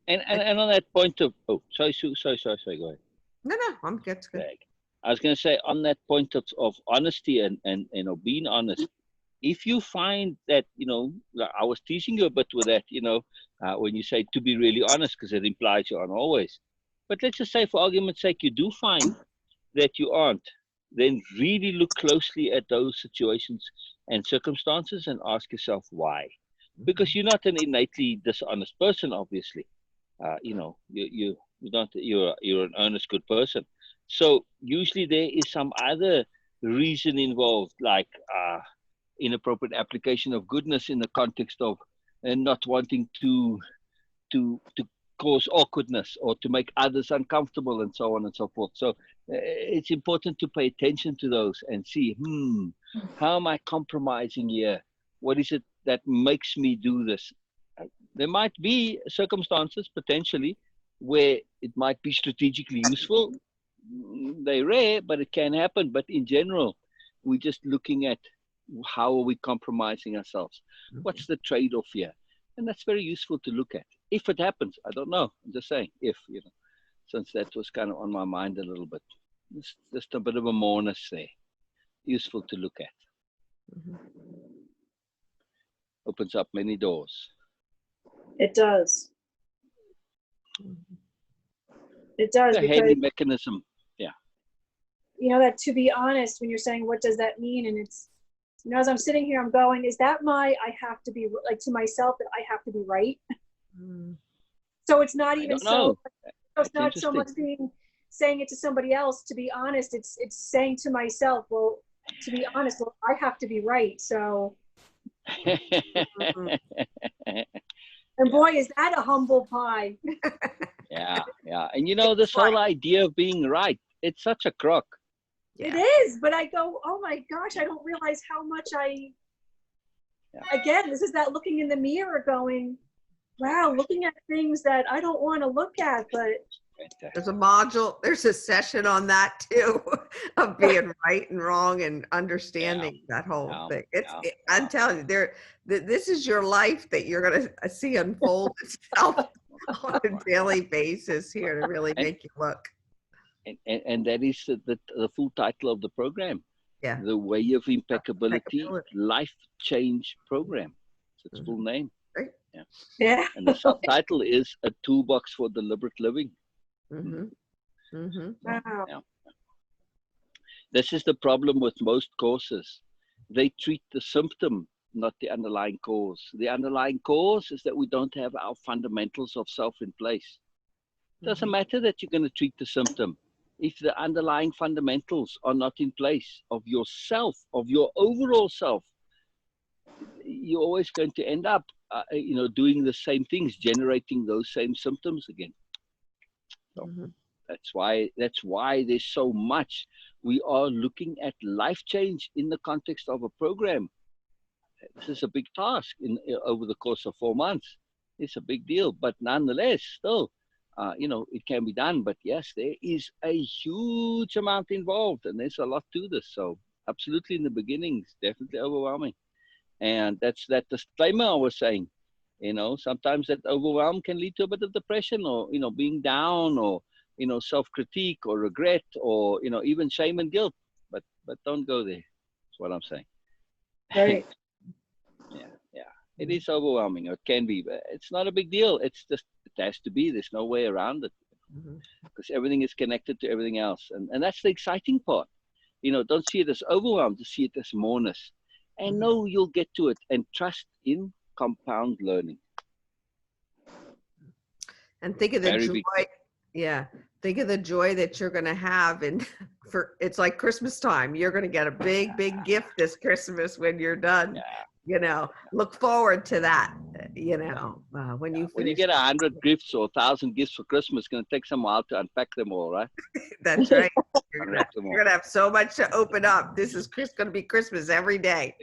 And on that point of sorry, go ahead. No, I'm good. I was going to say, on that point of honesty and being honest, if you find that, I was teasing you a bit with that, when you say to be really honest, because it implies you aren't always. But let's just say, for argument's sake, you do find that you aren't, then really look closely at those situations and circumstances and ask yourself why. Because you're not an innately dishonest person, obviously. You're an honest, good person. So usually there is some other reason involved, like inappropriate application of goodness in the context of and not wanting to cause awkwardness or to make others uncomfortable and so on and so forth. So it's important to pay attention to those and see, how am I compromising here? What is it that makes me do this? There might be circumstances potentially where it might be strategically useful. They're rare, but it can happen. But in general, we're just looking at how are we compromising ourselves? What's the trade-off here? And that's very useful to look at. If it happens, I don't know. I'm just saying, if, since that was kind of on my mind a little bit. It's just a bit of a moreness there. Useful to look at. Opens up many doors. It does. It does. A handy mechanism. Yeah. That, to be honest, when you're saying, what does that mean? And it's, as I'm sitting here, I'm going, is that I have to be, like, to myself, that I have to be right? So it's not even it's not so much saying it to somebody else. To be honest, it's saying to myself, well, to be honest, well, I have to be right. So, and boy, is that a humble pie. Yeah. And this whole idea of being right, it's such a crock. It is, but I go, oh my gosh, I don't realize how much again, this is that looking in the mirror going, wow, looking at things that I don't want to look at, but. There's a module, there's a session on that too, of being right and wrong and understanding that whole thing. I'm telling you, this is your life that you're going to see unfold itself on a daily basis here to really make you look. And that is the full title of the program. Yeah. The Way of Impeccability Life Change Program. It's its full name. Right. Yeah. And the subtitle is A Toolbox for Deliberate Living. Wow. Yeah. This is the problem with most courses. They treat the symptom, not the underlying cause. The underlying cause is that we don't have our fundamentals of self in place. It doesn't matter that you're going to treat the symptom. If the underlying fundamentals are not in place of yourself, of your overall self, you're always going to end up, doing the same things, generating those same symptoms again. So that's why there's so much. We are looking at life change in the context of a program. This is a big task over the course of 4 months. It's a big deal, but nonetheless, still, it can be done. But yes, there is a huge amount involved, and there's a lot to this. So absolutely, in the beginning, it's definitely overwhelming. And that's that disclaimer I was saying. Sometimes that overwhelm can lead to a bit of depression, or being down, or self-critique, or regret, or even shame and guilt. But don't go there. That's what I'm saying. Right. Yeah. It is overwhelming. It can be, but it's not a big deal. It's just, it has to be. There's no way around it, because everything is connected to everything else, and that's the exciting part. Don't see it as overwhelm. Just see it as moreness, and know you'll get to it, and trust in compound learning. And think of the joy. Yeah. Think of the joy that you're going to have. And it's like Christmas time. You're going to get a big, big gift this Christmas when you're done. Look forward to that. When you get 100 gifts or 1,000 gifts for Christmas, it's going to take some while to unpack them all, right? That's right. You're going to have so much to open up. This is going to be Christmas every day.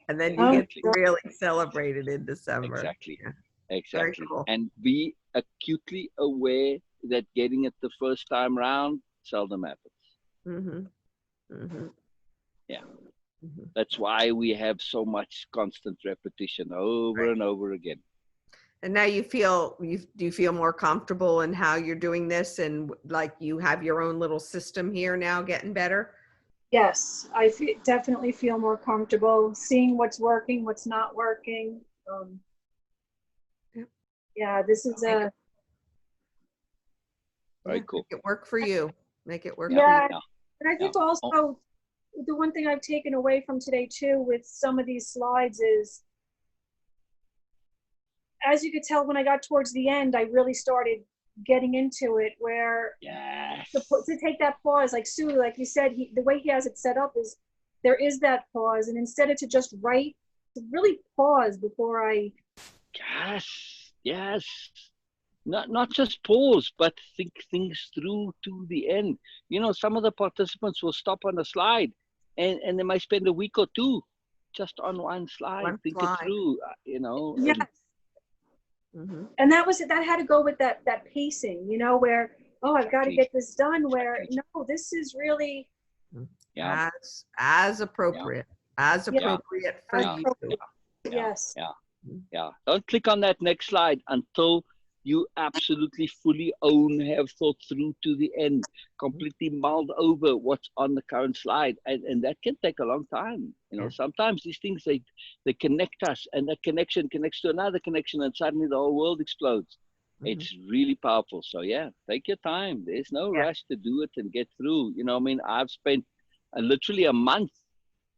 And then you get to really celebrate it in December. Exactly. Yeah. Exactly. Cool. And be acutely aware that getting it the first time round seldom happens. Yeah. That's why we have so much constant repetition over and over again. And now do you feel more comfortable in how you're doing this, and like you have your own little system here now getting better? Yes, I definitely feel more comfortable seeing what's working, what's not working. Yeah, this is very cool. Make it work for you. Make it work for you. you. And I think also the one thing I've taken away from today too with some of these slides is, as you could tell when I got towards the end, I really started getting into it, where to take that pause, like Sue, like you said, the way he has it set up is there is that pause, and instead of to just write, to really pause before I Yes. Not just pause, but think things through to the end. Some of the participants will stop on a slide, and they might spend a week or two just on one slide, One think it slide. through. Yes. And that had to go with that pacing, where, I've got to get this done, where no, this is really as appropriate, as appropriate for you. Yes. Yeah. Don't click on that next slide until you absolutely fully have thought through to the end, completely mulled over what's on the current slide. And that can take a long time. Sometimes these things, they connect us, and that connection connects to another connection, and suddenly the whole world explodes. It's really powerful. So take your time. There's no rush to do it and get through. I've spent literally a month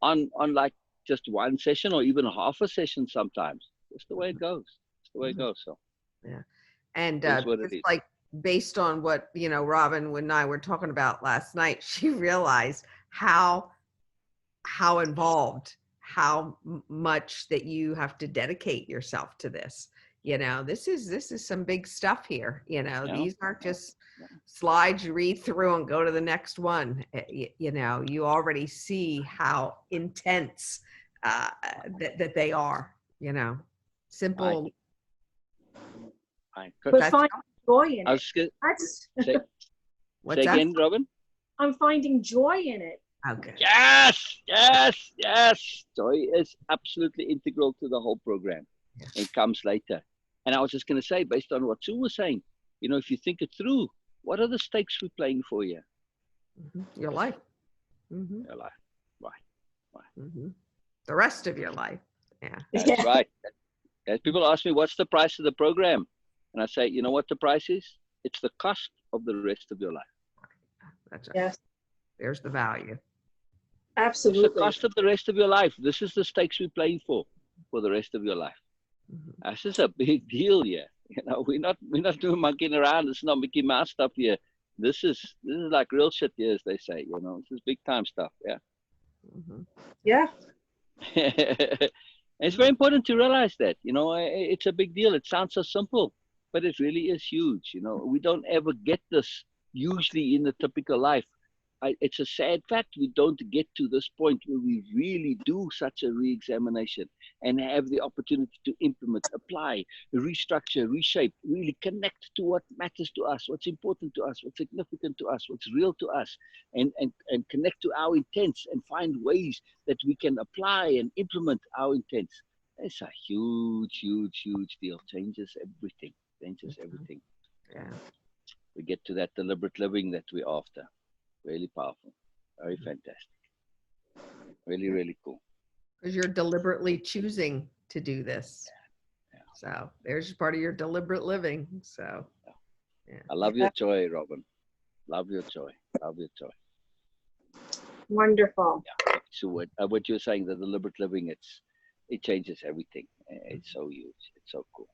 on like just one session, or even half a session sometimes. Just the way it goes. It's the way it goes. So and it's like based on what Robin and I were talking about last night, she realized how involved, how much that you have to dedicate yourself to this. This is some big stuff here. These aren't just slides you read through and go to the next one. You already see how intense that they are. Simple. But find joy in it. Say again, Robin? I'm finding joy in it. Okay. Yes. Joy is absolutely integral to the whole program. It comes later. And I was just going to say, based on what Sue was saying, if you think it through, what are the stakes we're playing for here? Your life. Your life. Right. The rest of your life. Yeah. That's right. As people ask me, what's the price of the program? And I say, you know what the price is? It's the cost of the rest of your life. That's right. Yes. There's the value. Absolutely. It's the cost of the rest of your life. This is the stakes we're playing for the rest of your life. This is a big deal here. We're not doing monkeying around. This is not Mickey Mouse stuff here. This is like real shit here, as they say. This is big time stuff. Yeah. Yeah. It's very important to realize that. It's a big deal. It sounds so simple, but it really is huge. We don't ever get this usually in the typical life. It's a sad fact we don't get to this point where we really do such a re-examination and have the opportunity to implement, apply, restructure, reshape, really connect to what matters to us, what's important to us, what's significant to us, what's real to us, and connect to our intents and find ways that we can apply and implement our intents. It's a huge, huge, huge deal. Changes everything. Yeah. We get to that deliberate living that we're after. Really powerful. Very fantastic. Really, really cool. Because you're deliberately choosing to do this. Yeah. So there's part of your deliberate living. So I love your joy, Robin. Love your joy. Wonderful. Yeah. So what you're saying, the deliberate living, it changes everything. It's so huge. It's so cool.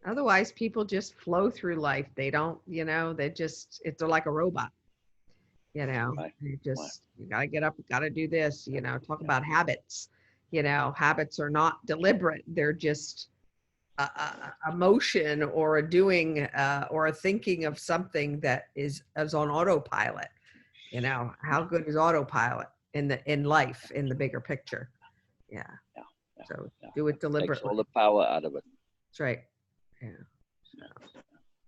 Otherwise, people just flow through life. They don't, it's like a robot. You gotta get up, gotta do this, talk about habits. Habits are not deliberate. They're just a motion or a doing or a thinking of something that is on autopilot. How good is autopilot in life, in the bigger picture? So do it deliberately. Takes all the power out of it. That's right. Yeah.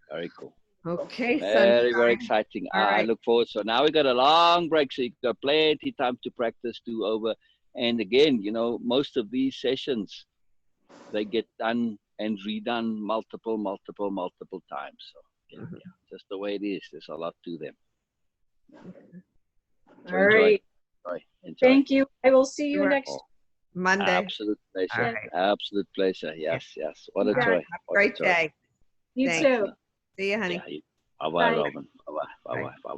Very cool. Okay. Very, very exciting. I look forward. So now we got a long break, so you got plenty time to practice, do over. And again, most of these sessions, they get done and redone multiple times. So just the way it is. There's a lot to them. So all right. Enjoy. Thank you. I will see you next Monday. Absolute pleasure. Right. Absolute pleasure. Yes. What a joy. Have a great day. You too. See you, honey. Yeah. Bye-bye, Robin. Bye-bye.